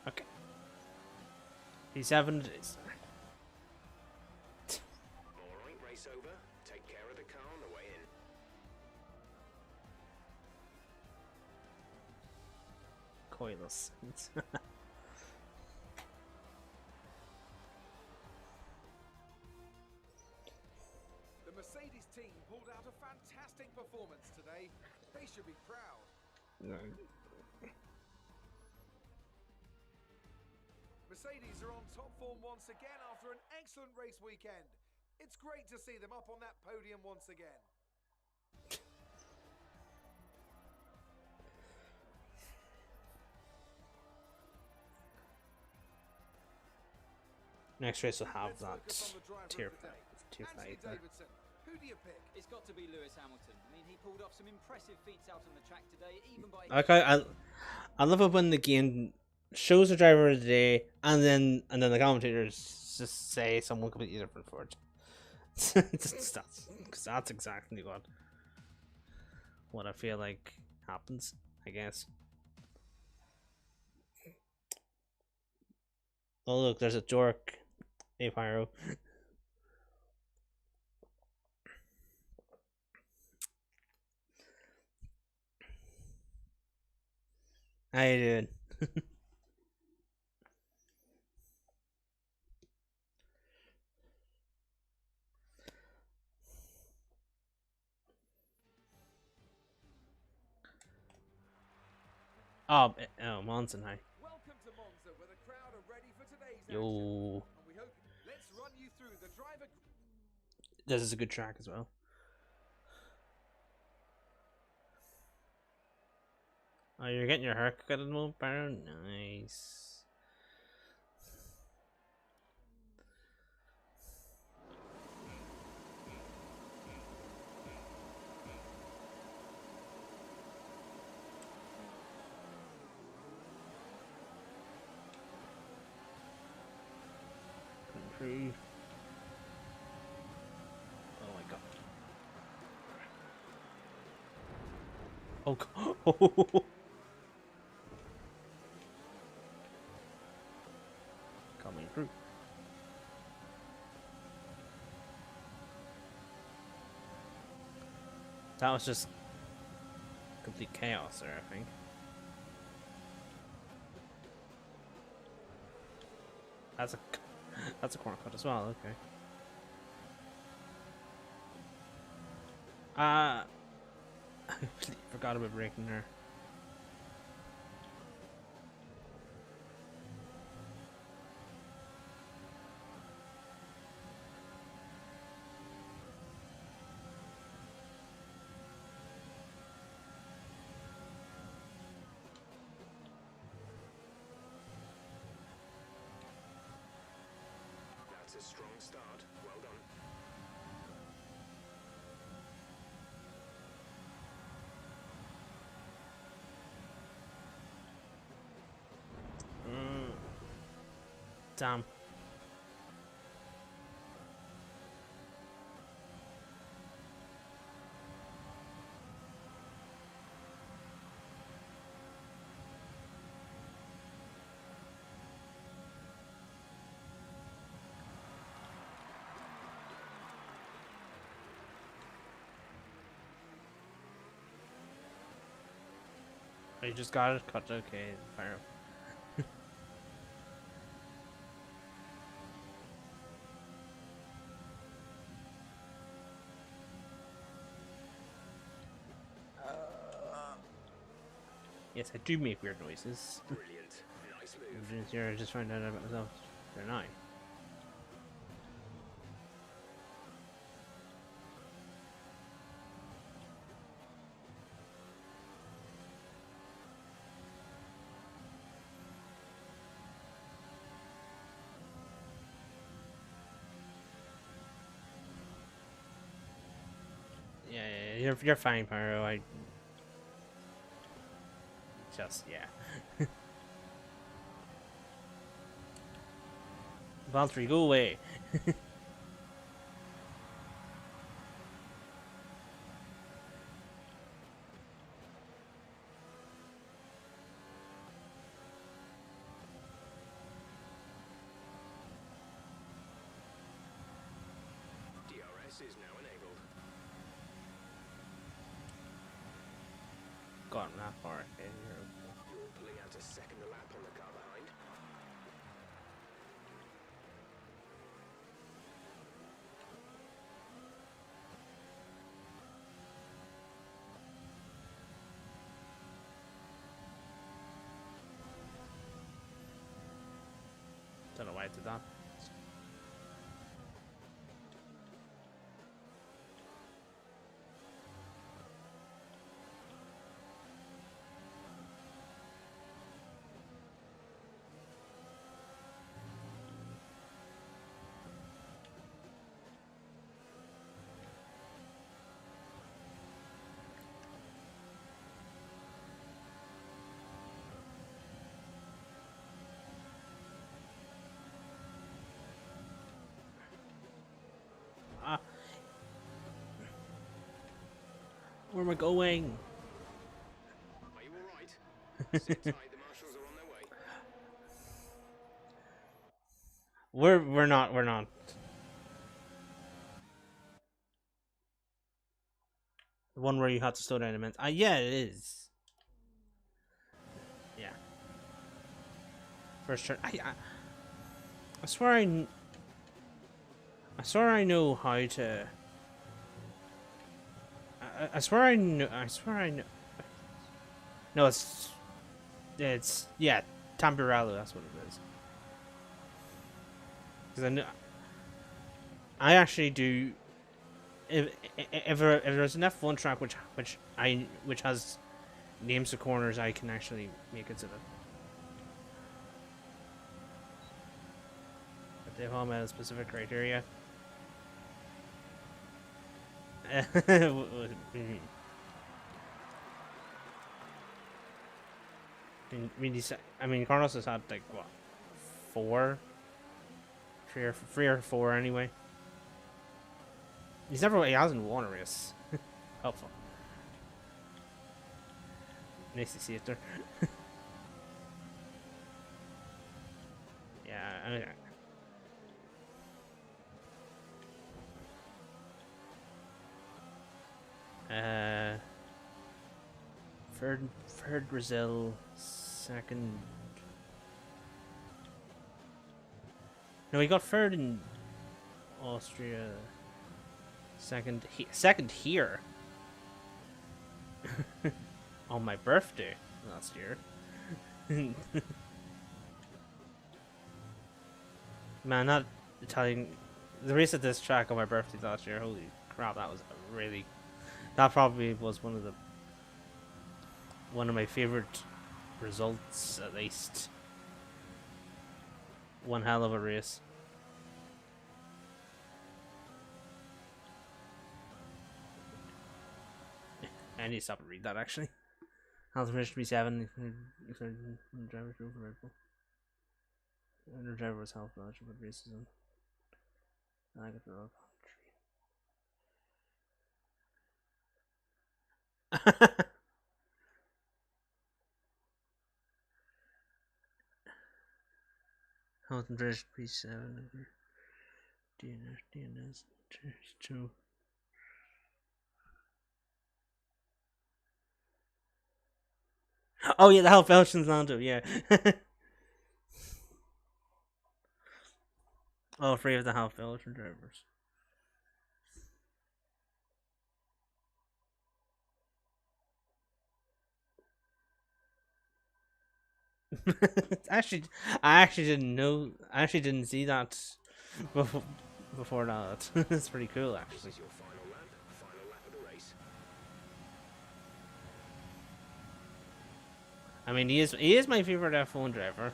Okay. P7 it is. Alright, race over. Take care of the car on the way in. Coilless. The Mercedes team pulled out a fantastic performance today. They should be proud. Mercedes are on top form once again after an excellent race weekend. It's great to see them up on that podium once again. Next race will have Let's that focus on the driver tier of the day. 5, tier 5 Anthony there. Davidson. Who do you pick? It's got to be Lewis Hamilton. I mean, he pulled off some impressive feats out on the track today, even by... Okay, I love it when the game shows the driver of the day, and then the commentators just say someone completely different for it. That's exactly what I feel like happens, I guess. Oh look, there's a dork, a pyro. How you doing? Oh, Monson, hi. Welcome to Monza, where the crowd are ready for today's action. Yo, And we hope. Let's run you through the driver. this is a good track as well. Oh, you're getting your haircut at the moment, Baron? Nice. Country. Oh my god. Oh, coming through. That was just complete chaos there, I think. That's a corner cut as well, okay. I forgot about braking there. That's a strong start. Well done. Damn. I just got it cut. Okay, fire up. Yes, I do make weird noises. Brilliant. Nice move. You're just finding out about myself. They're not. Yeah, you're fine, Pyro. I just yeah. Valtteri, go away. DRS is now enabled. Gotten that far. Okay, You're pulling out a second lap on the car behind. don't know why I did that. Ah. Where am I going? Are you alright? Sit tight, the marshals are on their way. We're not. The one where you have to slow down a minute. Yeah, it is. Yeah. First turn. I swear I swear I know how to. I swear I know. I swear I know. No, it's yeah, Tamburello. That's what it is. Because I know. I actually do. If there's an F1 track which has names of corners, I can actually make it to them. But they've all met a specific criteria. I mean, Carlos has had like what, three or four anyway. He hasn't won a race. Helpful. Nice to see it there. Yeah, I mean, third Brazil, second. No, he got third in Austria. Second here. On my birthday last year. Man, not Italian. The race at this track on my birthday last year. Holy crap, that was that probably was one of my favorite results, at least. One hell of a race. I need to stop and read that actually. Health finished to be 7. Driver for Red Bull. The driver was health knowledge about racism. I got the wrong country. Health and finished to be 7. DNS 2. Oh yeah, the Half Belgians Lando, yeah. Oh, three of the Half Belgian drivers. actually, I actually didn't know. I actually didn't see that before that. It's pretty cool, This actually. is your final lap of the race. I mean, he is my favorite F1 driver,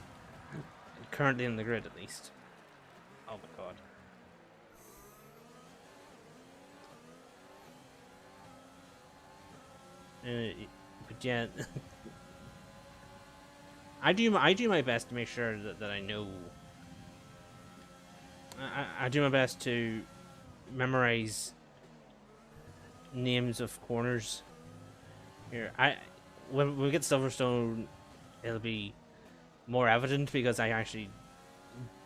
currently in the grid at least. Oh my god. But yeah, I do my best to make sure that I know. I do my best to memorize names of corners. Here, when we get Silverstone, it'll be more evident because I actually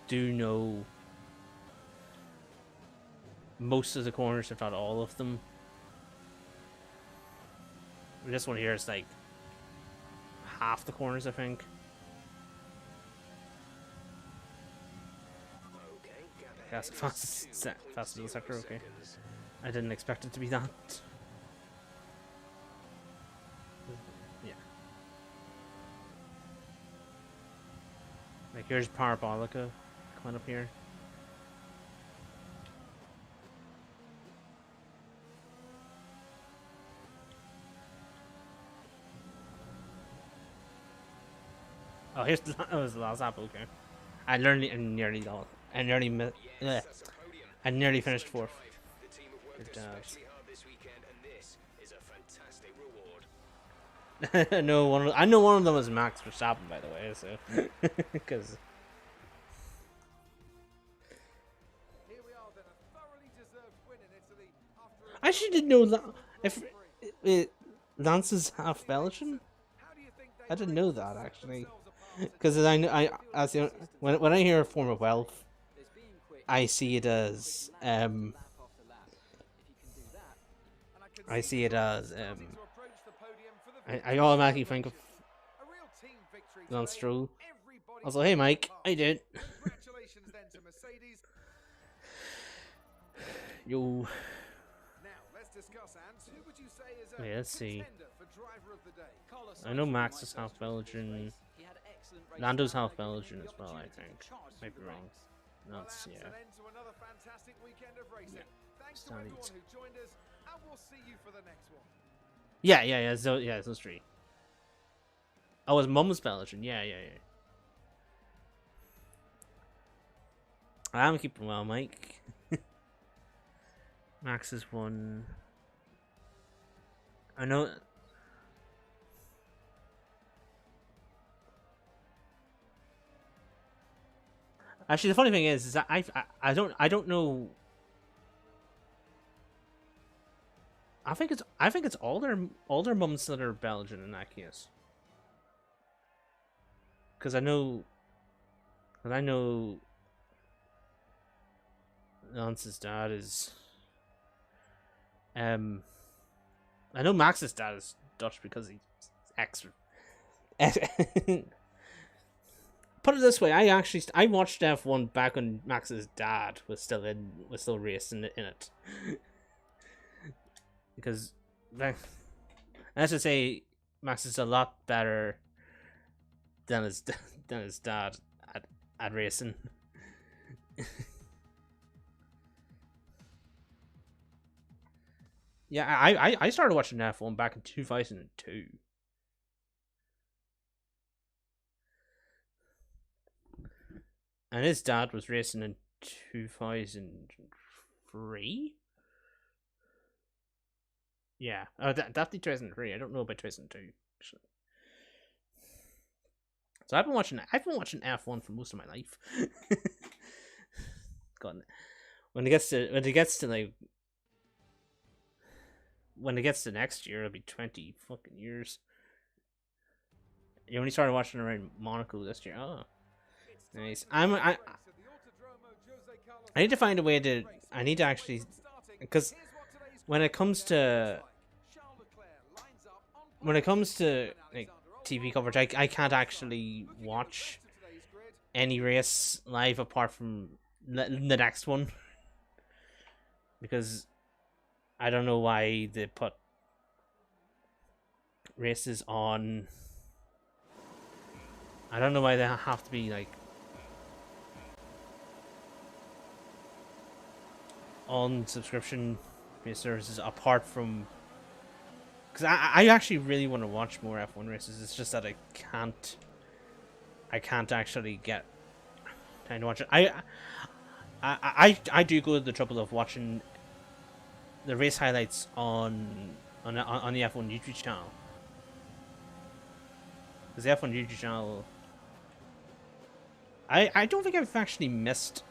do know most of the corners, if not all of them. This one here is like half the corners, I think. Okay, gap ahead That's is fast as the sector, 2.0 okay. seconds. I didn't expect it to be that. Yeah. Like here's Parabolica coming up here. Oh, here's the, that was the last lap. Okay, I nearly got. I nearly Yes, yeah, that's a podium. I nearly finished Excellent fourth. drive. The team have worked Good job. especially hard this weekend, and this is a fantastic reward. No, I know one of them was Max Verstappen, by the way. So, because Here we are then, a thoroughly deserved win in Italy after a I actually didn't know that if Lance is half Belgian. How do you think they I didn't were know able to that set actually, themselves apart because I as you know, when I hear form of wealth, There's being quick, I see it as lap after lap. If you can do that, and I can I see it as starting to approach the podium for the I automatically think of a real team victory Lance today. Stroll. Everybody Also, hey Mike, played how you doing? their part. Congratulations then to Mercedes. Yo, Now let's discuss, Ant. Who would you say is a Wait, let's see. contender for driver of the day? Carlos I know Sainz Max won is my half first race of this Belgian. race. He had excellent race Lando's plan, half giving him Belgian the as well, I opportunity to think. charge Might through be the wrong. ranks. Well, That's Ant, yeah. an end to another fantastic weekend of racing. Thanks to Sounds- everyone who joined us, and we'll see you for the next one. Yeah. So yeah, those three. Oh, his mum's Belgian. Yeah. I'm keeping well, Mike. Max is one. I know. Actually, the funny thing is that I don't know. I think it's all their mums that are Belgian in that case. Because I know Lance's dad is. I know Max's dad is Dutch because he's extra. Put it this way, I watched F1 back when Max's dad was still racing in it. Because I have to say Max is a lot better than his dad at racing. Yeah, I started watching F1 back in 2002. And his dad was racing in 2003? Yeah, definitely 2003. I don't know about 2002. Actually. So I've been watching F1 for most of my life. God, when it gets to next year, it'll be 20 fucking years. You only started watching around Monaco this year. Oh, nice. I need to find a way to. I need to actually, because when it comes to like TV coverage. I can't actually watch any race live apart from the next one, because I don't know why they put races on. I don't know why they have to be like on subscription based services apart from, because I actually really want to watch more F1 races. It's just that I can't actually get time to watch it. I do go to the trouble of watching the race highlights on the F1 YouTube channel, because the F1 YouTube channel, I don't think I've actually missed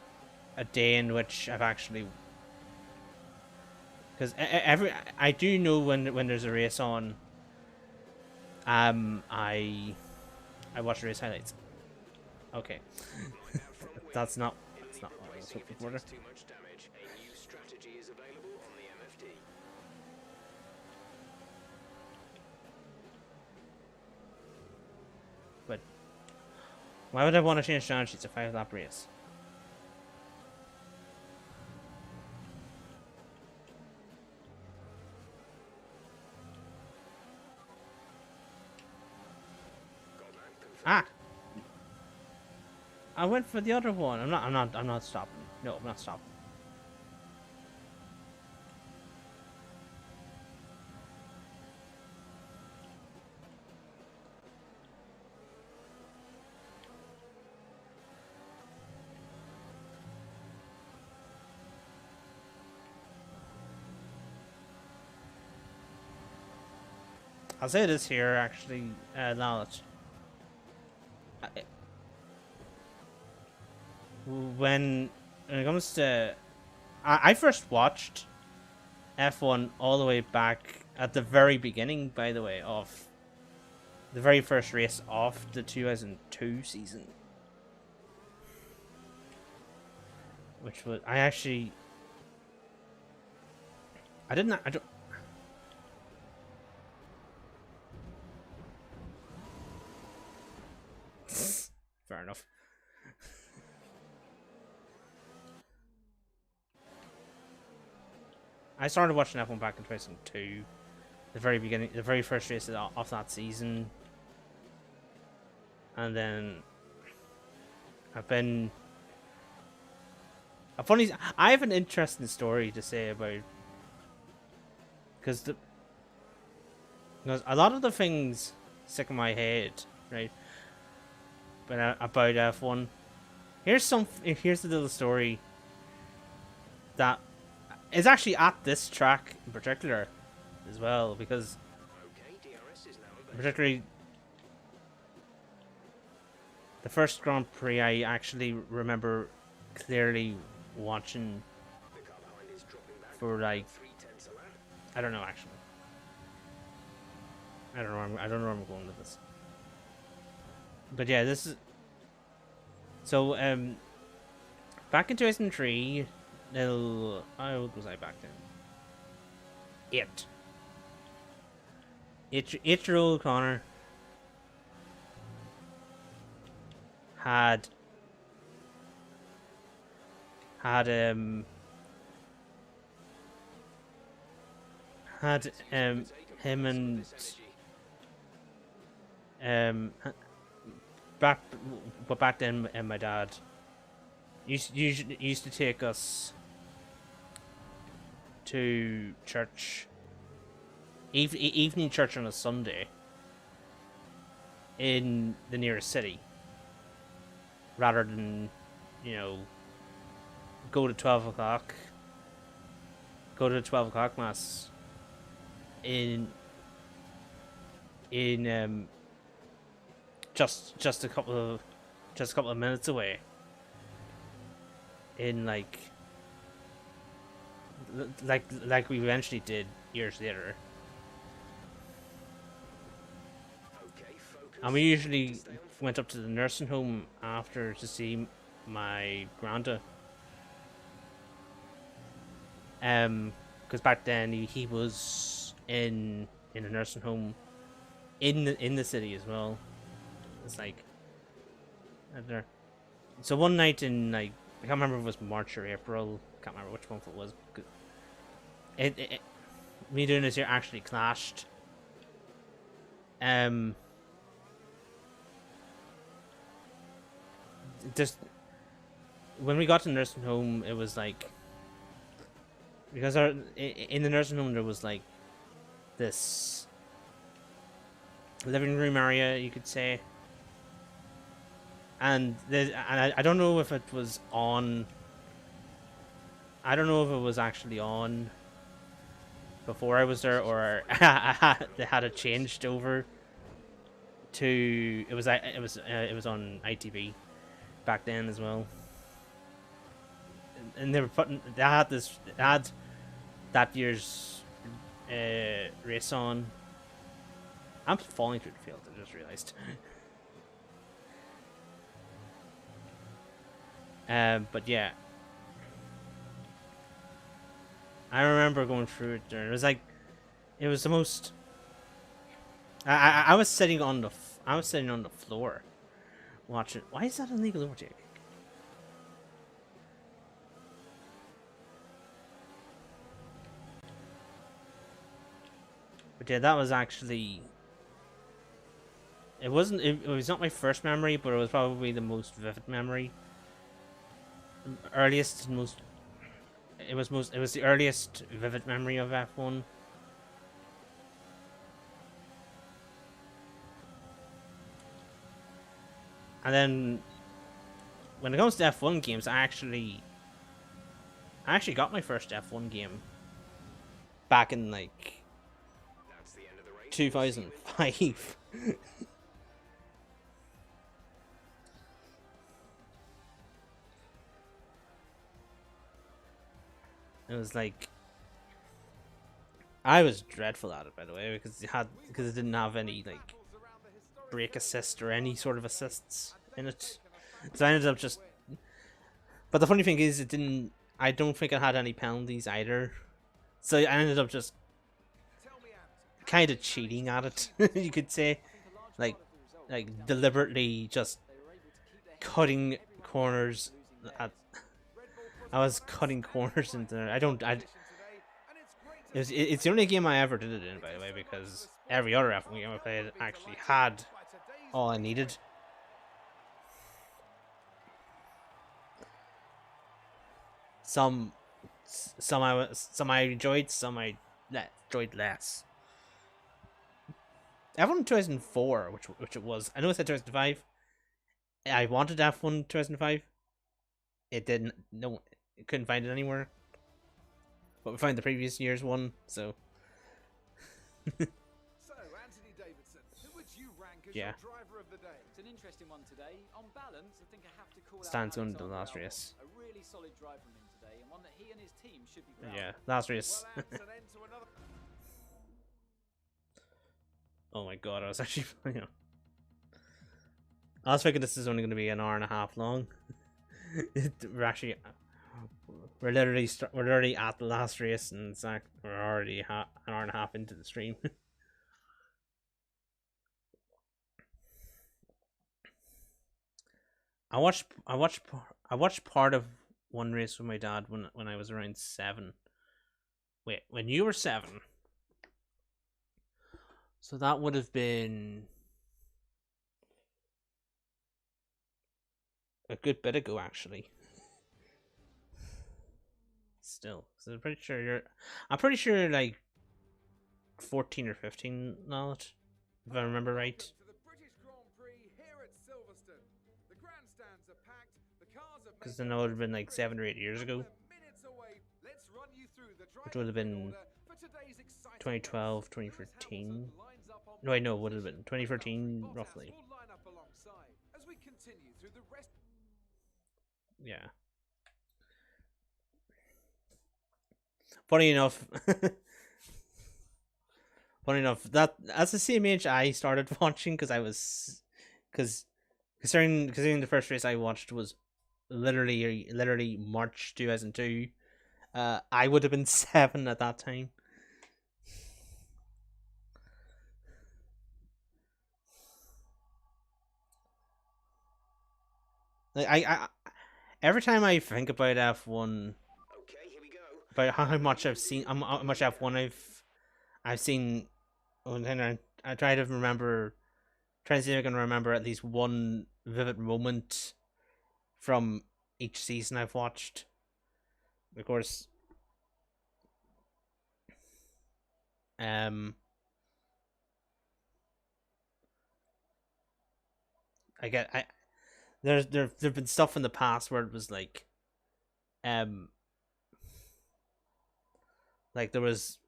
a day in which I've actually, because I do know when there's a race on, I watch the race highlights. Okay, that's not what I was hoping for. Too much damage. A new strategy is available on the MFD. But why would I want to change strategy? It's a 5-lap race. Ah! I went for the other one. I'm not stopping. No, I'm not stopping. I'll say this here, actually, knowledge. When it comes to, I first watched F1 all the way back at the very beginning, by the way, of the very first race of the 2002 season, which was I don't. Fair enough. I started watching F1 back in 2002, the very beginning, the very first race of that season, and then I have an interesting story to say about, because a lot of the things stick in my head, right? But about F1, here's a little story that is actually at this track in particular as well, because particularly the first Grand Prix I actually remember clearly watching for like, I don't know actually. I don't know where I'm going with this. But yeah, this is so back in 2003, how old was I back then? 8-year-old Connor had him and back then, and my dad used to take us to church, evening church on a Sunday in the nearest city, rather than, go to 12 o'clock mass in just a couple of minutes away, in like we eventually did years later. And we usually went up to the nursing home after to see my granda. Because back then he was in a nursing home in the city as well. It's like there. So one night in like I can't remember if it was March or April. Can't remember which month it was. Me doing this here actually clashed. Just when we got to the nursing home, it was like because in the nursing home there was like this living room area, you could say, and I don't know if it was on. I don't know if it was actually on before I was there, or they had it changed over to it was on ITV back then as well, and they had that year's race on. I'm falling through the field. I just realized. But yeah, I remember going through it there. It was like, it was the most. I was sitting on the floor, watching. Why is that illegal overtake? But yeah, that was actually. It wasn't. It was not my first memory, but it was probably the most vivid memory. Earliest and most. It was the earliest vivid memory of F1. And then, when it comes to F1 games, I actually got my first F1 game back in like 2005. It was like I was dreadful at it, by the way, because it didn't have any like brake assist or any sort of assists in it. So I ended up just. But the funny thing is, it didn't. I don't think it had any penalties either. So I ended up just kind of cheating at it, you could say, like deliberately just cutting corners at. I was cutting corners into there. It's the only game I ever did it in, by the way, because every other F1 game I played actually had all I needed. Some I enjoyed, some I enjoyed less. F1 2004, which it was. I know it said 2005. I wanted F1 2005. It didn't. No, couldn't find it anywhere. But we found the previous year's one, so. So, Anthony Davidson, who would you rank as Yeah. your driver of the day? It's an interesting one today. On balance, I think I have to call Stands out on the Alexander last Albon. race. A really solid drive from him today, and one that he and his team should be proud Yeah, of. last race. Well, that's an end to another. Oh my god, I was actually. I was thinking this is only going to be an hour and a half long. We're literally at the last race, and we're already an hour and a half into the stream. I watched part of one race with my dad when I was around 7. Wait, when you were 7? So that would have been a good bit ago, actually. Still, so I'm pretty sure you're like 14 or 15 now, if I remember right. To the British Grand Prix here at Silverstone. The grandstands are packed, the cars are Because then that would have been like 7 or 8 years ago, minutes away. Let's run you through the which would have been 2012, 2013. No, I know it would have been 2013 roughly. As we continue through the rest. Yeah. Funny enough, that that's the same age I started watching, because considering the first race I watched was literally March 2002. I would have been 7 at that time. Like every time I think about F1, Okay, here we go. about how much I've seen, how much F1 I've seen, and then I try to remember, try to see if I can remember at least one vivid moment from each season I've watched. Of course, I get there've been stuff in the past where it was like there was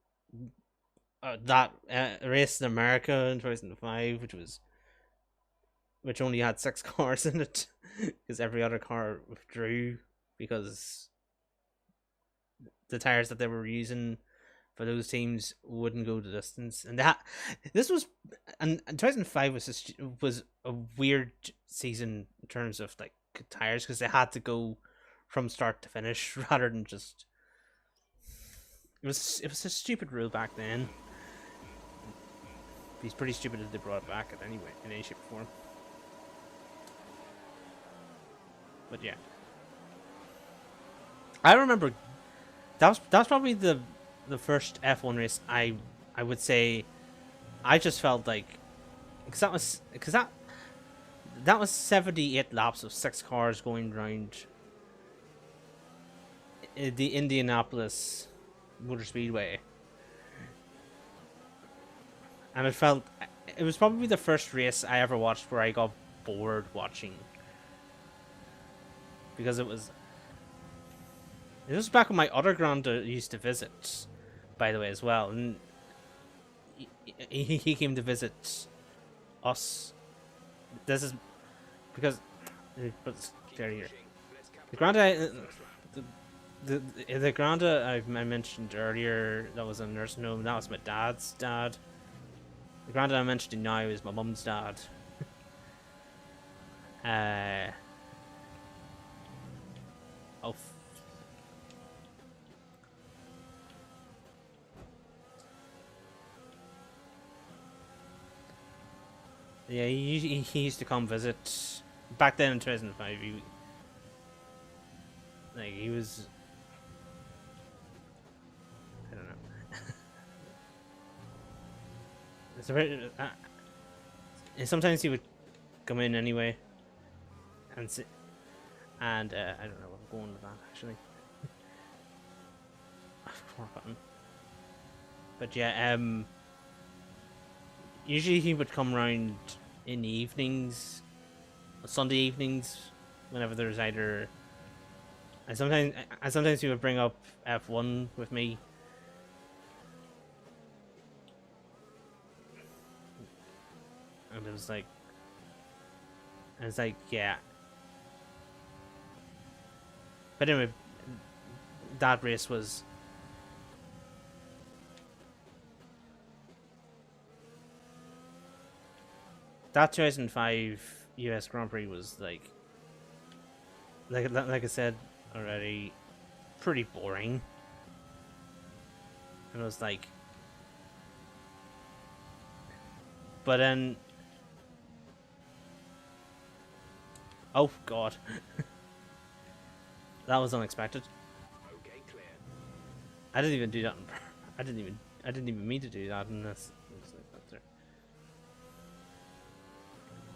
that race in America in 2005, which only had 6 cars in it because every other car withdrew because the tires that they were using for those teams wouldn't go the distance, and this was, and 2005 was a weird season in terms of like tires because they had to go from start to finish rather than just. It was a stupid rule back then. It's pretty stupid that they brought it back in any shape or form. But yeah, I remember that was probably the first F1 race I would say I just felt like, because that was 78 laps of 6 cars going around the Indianapolis Motor Speedway, and it was probably the first race I ever watched where I got bored watching, because it was back when my other granda used to visit, by the way, as well, and he came to visit us. This is because there here. The granda, the granda I mentioned earlier, that was a nursing home. That was my dad's dad. The granda I'm mentioning now is my mum's dad. Oh. Yeah, he used to come visit back then in 2005. He was, I don't know. It's a very, sometimes he would come in anyway, and sit, and I don't know what I'm going with that actually. But yeah, usually he would come round in the evenings, Sunday evenings, whenever there's either. And sometimes he would bring up F1 with me. And it was like, yeah. But anyway, that race was. That 2005 US Grand Prix was like I said already, pretty boring. And it was like, but then, oh god, that was unexpected. Okay, clear. I didn't even do that. I didn't even mean to do that in this.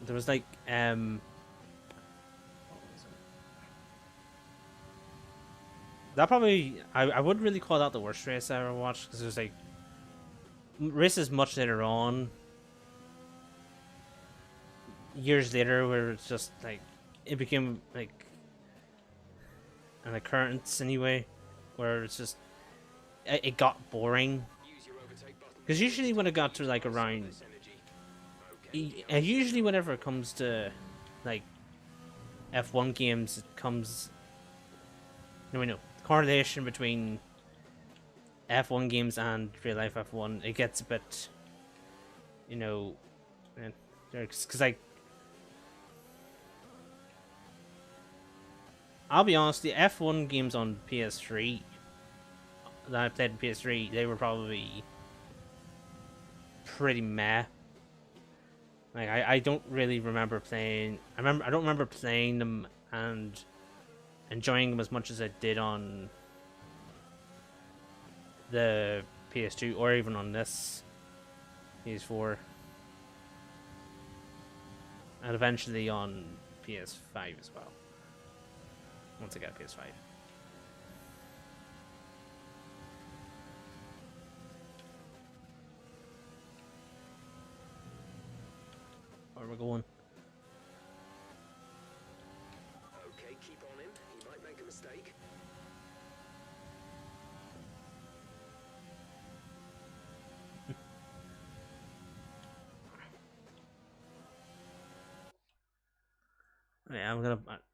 There was like what was it? That probably I wouldn't really call that the worst race I ever watched, because it was like races much later on, years later, where it's just like it became like an occurrence anyway, where it's just it got boring, because usually when it got to like around. Usually whenever it comes to like F1 games, it comes correlation between F1 games and real life F1, it gets a bit, because like, I'll be honest, the F1 games on PS3 that I played on PS3, they were probably pretty meh. Like I don't really remember playing. I don't remember playing them and enjoying them as much as I did on the PS2 or even on this PS4 and eventually on PS5 as well once I get a PS5. Where we're going? Okay, keep on him. He might make a mistake. Yeah, I'm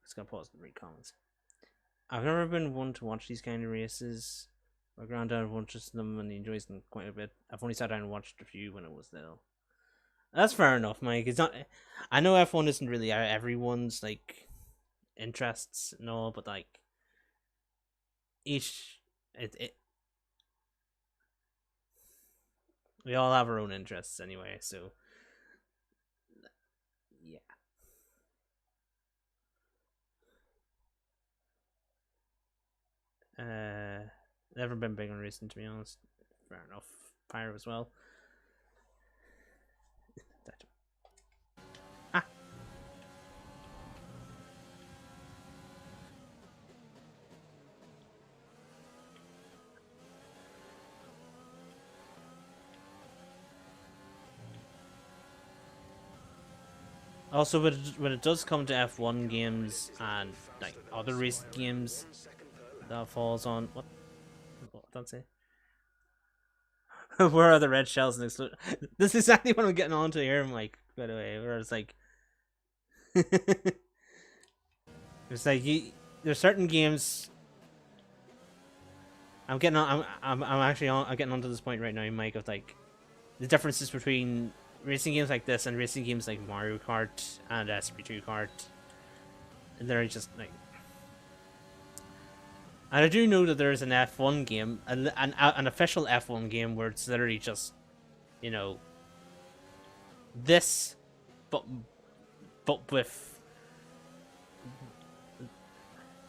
just gonna pause and read comments. I've never been one to watch these kind of races. My granddad watches them and he enjoys them quite a bit. I've only sat down and watched a few when I was little. That's fair enough, Mike. It's not. I know F1 isn't really everyone's like interests and all, but like each we all have our own interests anyway. So yeah. Never been big on racing, to be honest. Fair enough. Pyro as well. Ah. Also, when it does come to F1 games and like other race games, that falls on what did that say? Where are the red shells and explode? This is exactly what I'm getting onto here, Mike. By the way, where it's like, it's like there's certain games. I'm getting on. I'm actually on. I'm getting onto this point right now, Mike, of like the differences between racing games like this and racing games like Mario Kart and SP2 Kart. And they're just like. And I do know that there is an F1 game, an official F1 game where it's literally just, you know, this, but with,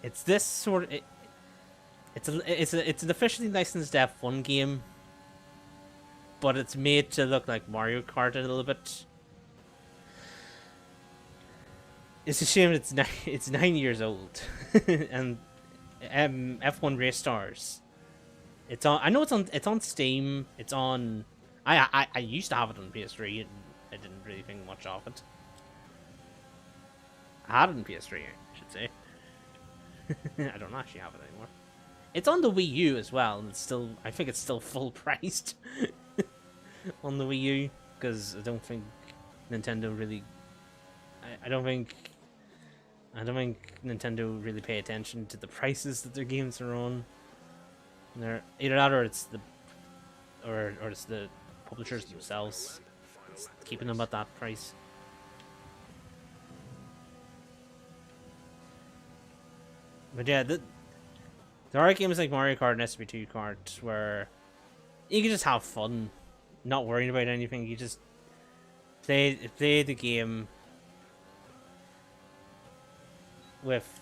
it's this sort of, it's an officially licensed F1 game, but it's made to look like Mario Kart a little bit. It's a shame it's 9 years old, and. F1 Race Stars. It's on. I know it's on Steam. It's on. I used to have it on PS3 and I didn't really think much of it. I had it on PS3, I should say. I don't actually have it anymore. It's on the Wii U as well, and it's still. I think it's still full priced on the Wii U because I don't think Nintendo really. I don't think Nintendo really pay attention to the prices that their games are on. And they're either that or it's the publishers themselves keeping them at that price. But yeah, there are games like Mario Kart and SP2 Kart where you can just have fun, not worrying about anything. You just play the game. With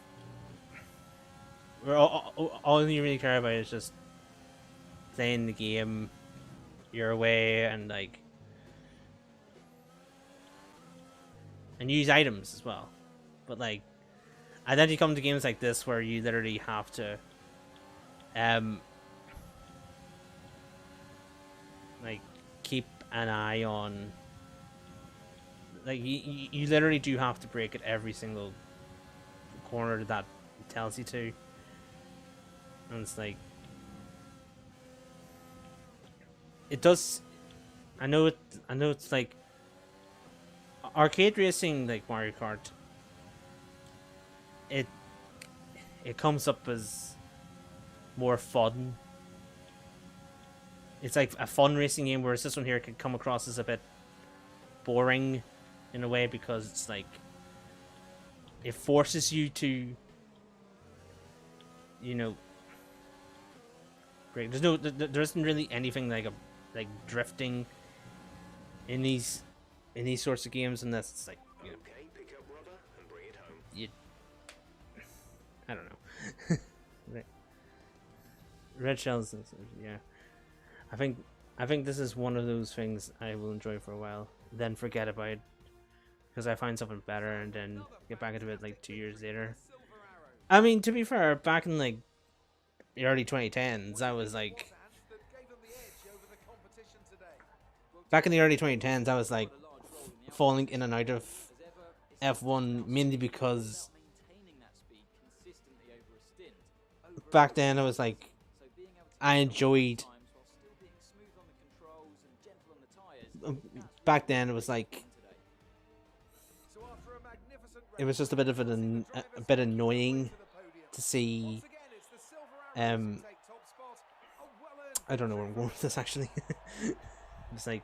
where all you really care about is just playing the game your way and like and use items as well. But like and then you come to games like this where you literally have to like keep an eye on like you literally do have to break it every single corner that tells you to, and it's like it does. I know it's like arcade racing like Mario Kart. It comes up as more fun. It's like a fun racing game, whereas this one here can come across as a bit boring in a way because it's like. It forces you to, you know, break. There isn't really anything like drifting in these sorts of games, unless it's like, you know, Okay, pick up rubber and bring it home. I don't know. Right. Red shells, yeah. I think this is one of those things I will enjoy for a while, then forget about it because I find something better and then get back into it like 2 years later. I mean, to be fair, back in like the early 2010s, I was like, back in the early 2010s, I was like falling in and out of F1 mainly because back then I was like, I enjoyed. Back then it was like, it was just a bit of a bit annoying to see. I don't know where I'm going with this actually. It's like,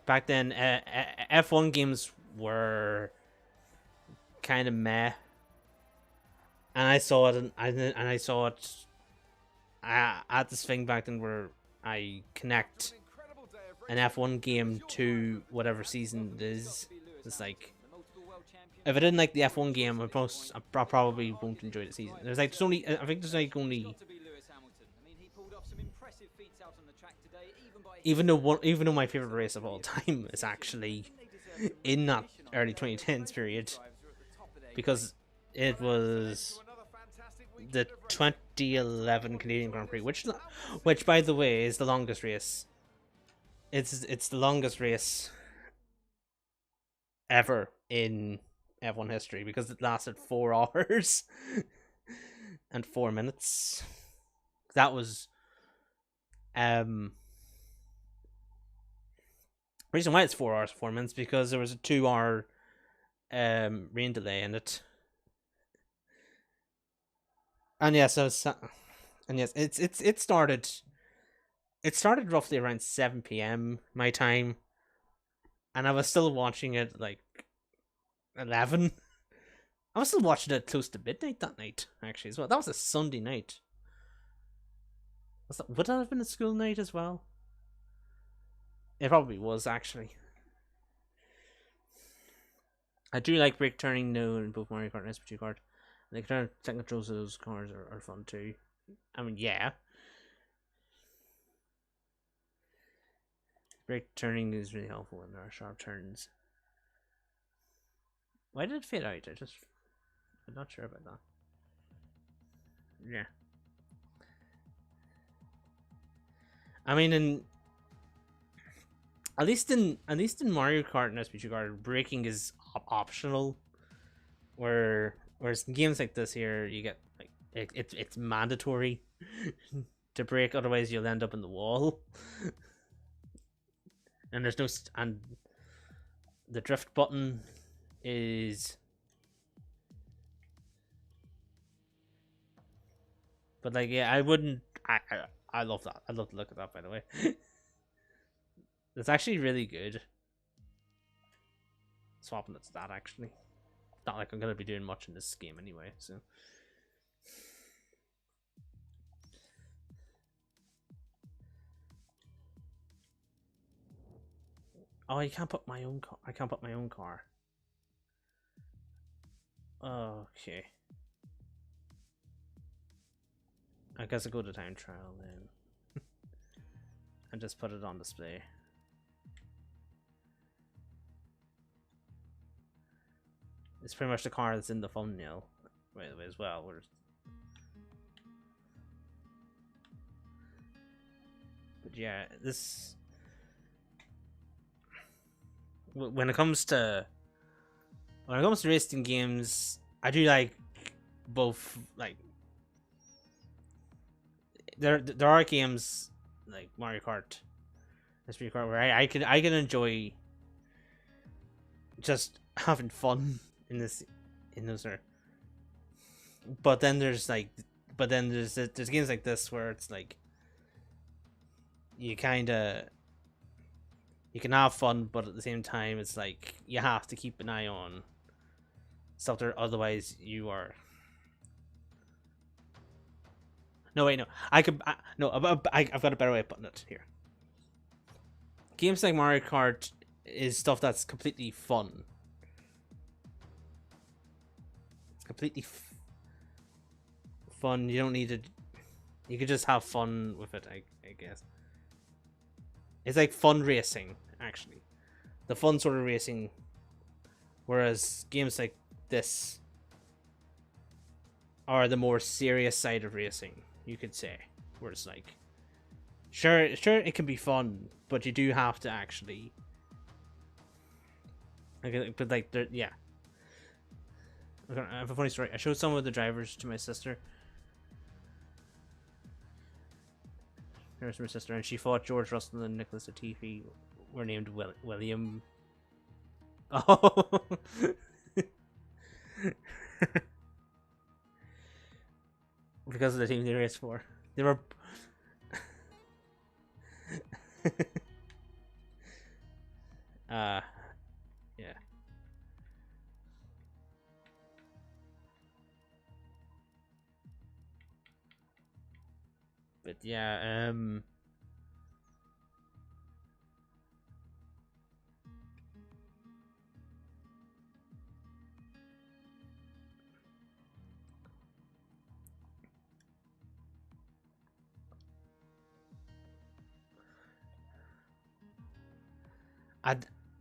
back then F1 games were kind of meh, and I saw it, and I saw it at this thing back then where I connect an F1 game to whatever season it is. It's like, if I didn't like the F1 game, I probably won't enjoy the season. There's like, I think there's like only, even though my favorite race of all time is actually in that early 2010s period, because it was the 2011 Canadian Grand Prix, which by the way is the longest race. It's the longest race ever in F1 history because it lasted 4 hours and 4 minutes. That was reason why it's 4 hours 4 minutes because there was a 2-hour rain delay in it. And yes, it started roughly around 7 p.m. my time, and I was still watching it like 11. I was still watching it close to midnight that night, actually, as well. That was a Sunday night. Would that have been a school night as well? It probably was, actually. I do like brake turning now in both Mario Kart and SP2 Kart. The technical controls of those cars are fun too. I mean, yeah. Brake turning is really helpful when there are sharp turns. Why did it fade out? I'm not sure about that. Yeah. I mean, at least in Mario Kart and SP2 Kart, braking is optional. Whereas in games like this here, you get like it's mandatory to brake, otherwise you'll end up in the wall. And there's no and the drift button is, but like, yeah, I wouldn't. I love that. I love to look at that, by the way. It's actually really good. Swapping it to that, actually. Not like I'm gonna be doing much in this game anyway, so. Oh, you can't put my own car. I can't put my own car. Okay. I guess I'll go to time trial then. And just put it on display. It's pretty much the car that's in the thumbnail, by the way, as well. But yeah, this, when it comes to racing games, I do like both. Like, there are games like Mario Kart, SP Kart, where I can enjoy just having fun in those are. But then there's games like this where it's like you can have fun, but at the same time it's like you have to keep an eye on stuff there, otherwise you are. No, wait, no. I've got a better way of putting it here. Games like Mario Kart is stuff that's completely fun. completely fun. You don't need to. You could just have fun with it. I guess it's like fun racing, actually, the fun sort of racing. Whereas games like this are the more serious side of racing, you could say. Where it's like, sure, it can be fun, but you do have to actually. But like, yeah. I have a funny story. I showed some of the drivers to my sister. Here's my sister, and she thought George Russell and Nicholas Latifi were named William. Oh. Because of the team they raced for. They were. Yeah. But yeah,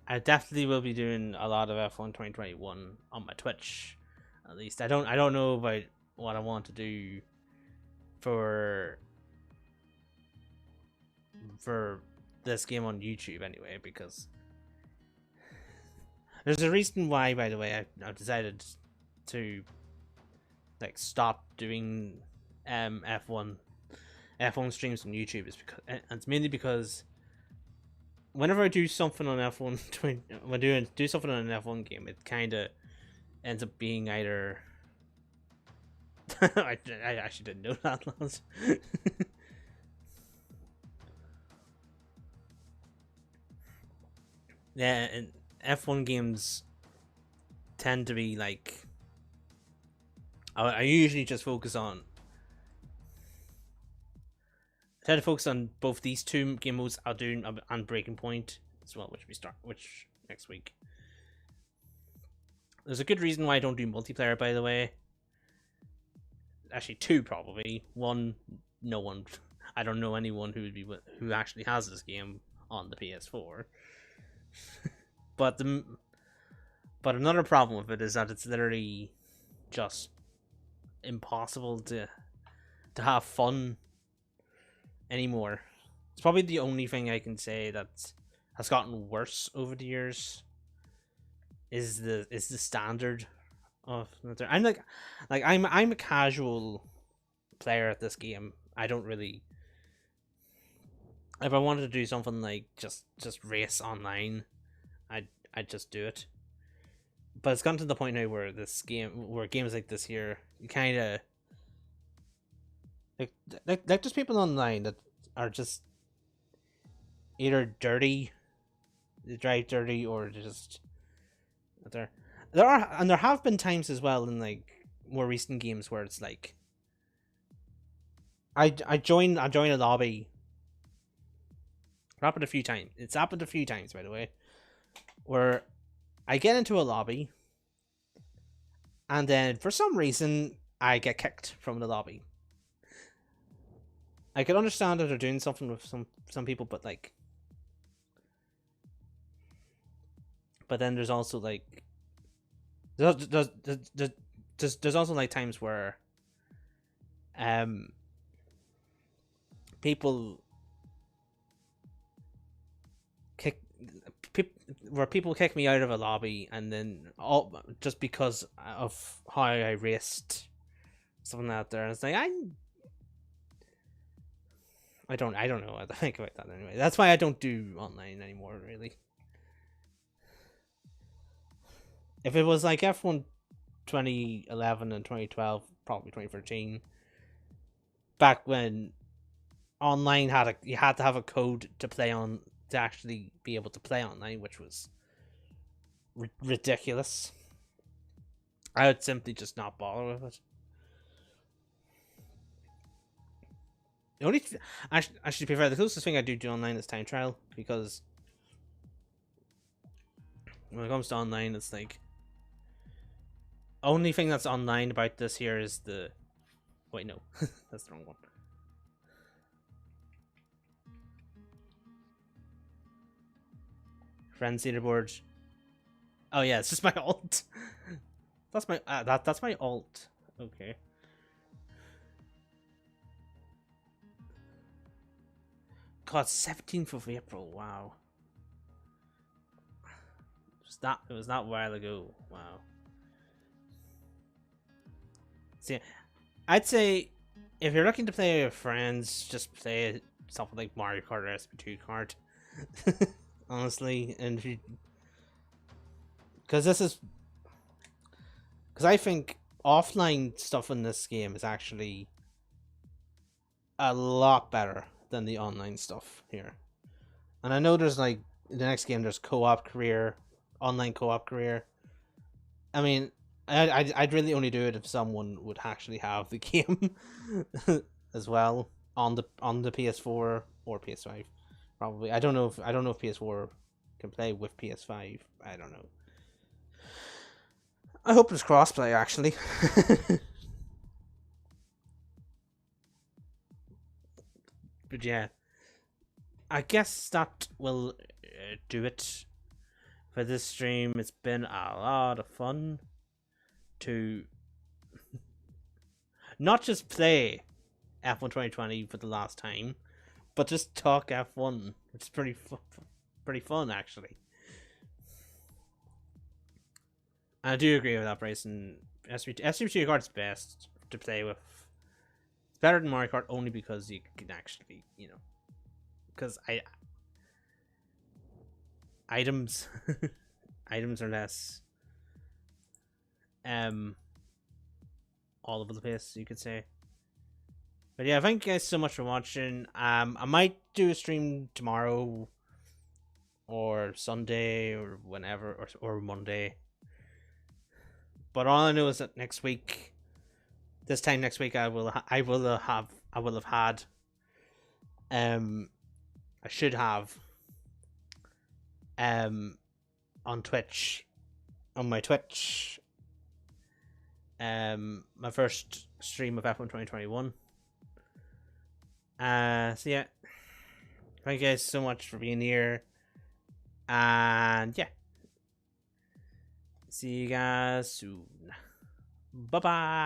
I definitely will be doing a lot of F1 2021 on my Twitch. At least I don't know about what I want to do for this game on YouTube anyway, because there's a reason why, by the way, I've decided to like stop doing F1 streams on YouTube. Is because, and it's mainly because whenever I do something on F1, when do something on an F1 game, it kind of ends up being either. I actually didn't know that, lads. Yeah, and F1 games tend to be like. I usually just focus on. I tend to focus on both these two game modes I'll do and Breaking Point as well, which next week. There's a good reason why I don't do multiplayer, by the way. Actually, two probably. One, no one. I don't know anyone who actually has this game on the PS4. But another problem with it is that it's literally just impossible to have fun anymore. It's probably the only thing I can say that has gotten worse over the years is the standard of. I'm I'm a casual player at this game. I don't really. If I wanted to do something like just race online, I'd just do it. But it's gotten to the point now where games like this here, you kind of like just people online that are just either dirty, they drive dirty, or just there have been times as well in like more recent games where it's like I join a lobby. It happened a few times. It's happened a few times, by the way, where I get into a lobby and then for some reason I get kicked from the lobby. I can understand that they're doing something with some people, but like, but then there's also like there's also like times where people kick me out of a lobby, and then all just because of how I raced something out there. And it's like I don't know what to think about that anyway. That's why I don't do online anymore, really. If it was like F1 2011 and 2012, probably 2013, back when online you had to have a code to play on to actually be able to play online, which was ridiculous. I would simply just not bother with it. The only actually, be fair, the closest thing I do online is time trial, because when it comes to online, it's like only thing that's online about this here is the... Wait, no. That's the wrong one. Friends leaderboard. Oh yeah, it's just my alt. That's my that's my alt. Okay. God, 17th of April. Wow. It was that while ago. Wow. See, I'd say if you're looking to play with friends, just play something like Mario Kart or SP2 Kart. Honestly, and because I think offline stuff in this game is actually a lot better than the online stuff here. And I know there's like the next game there's co-op career, online co-op career. I mean, I'd really only do it if someone would actually have the game as well on the PS4 or PS5. Probably. I don't know if PS4 can play with PS5. I don't know. I hope there's crossplay actually. But yeah, I guess that will do it for this stream. It's been a lot of fun to not just play F1 2020 for the last time, but just talk F1, which is pretty fun actually. I do agree with that, Bryson. SP2 Kart's best to play with. It's better than Mario Kart only because you can actually, because items are less all over the place, you could say. But yeah, thank you guys so much for watching. I might do a stream tomorrow or Sunday or whenever, or Monday. But all I know is that this time next week, I should have on Twitch, on my Twitch, my first stream of F1 2021. So yeah, thank you guys so much for being here, and yeah, see you guys soon. Bye bye.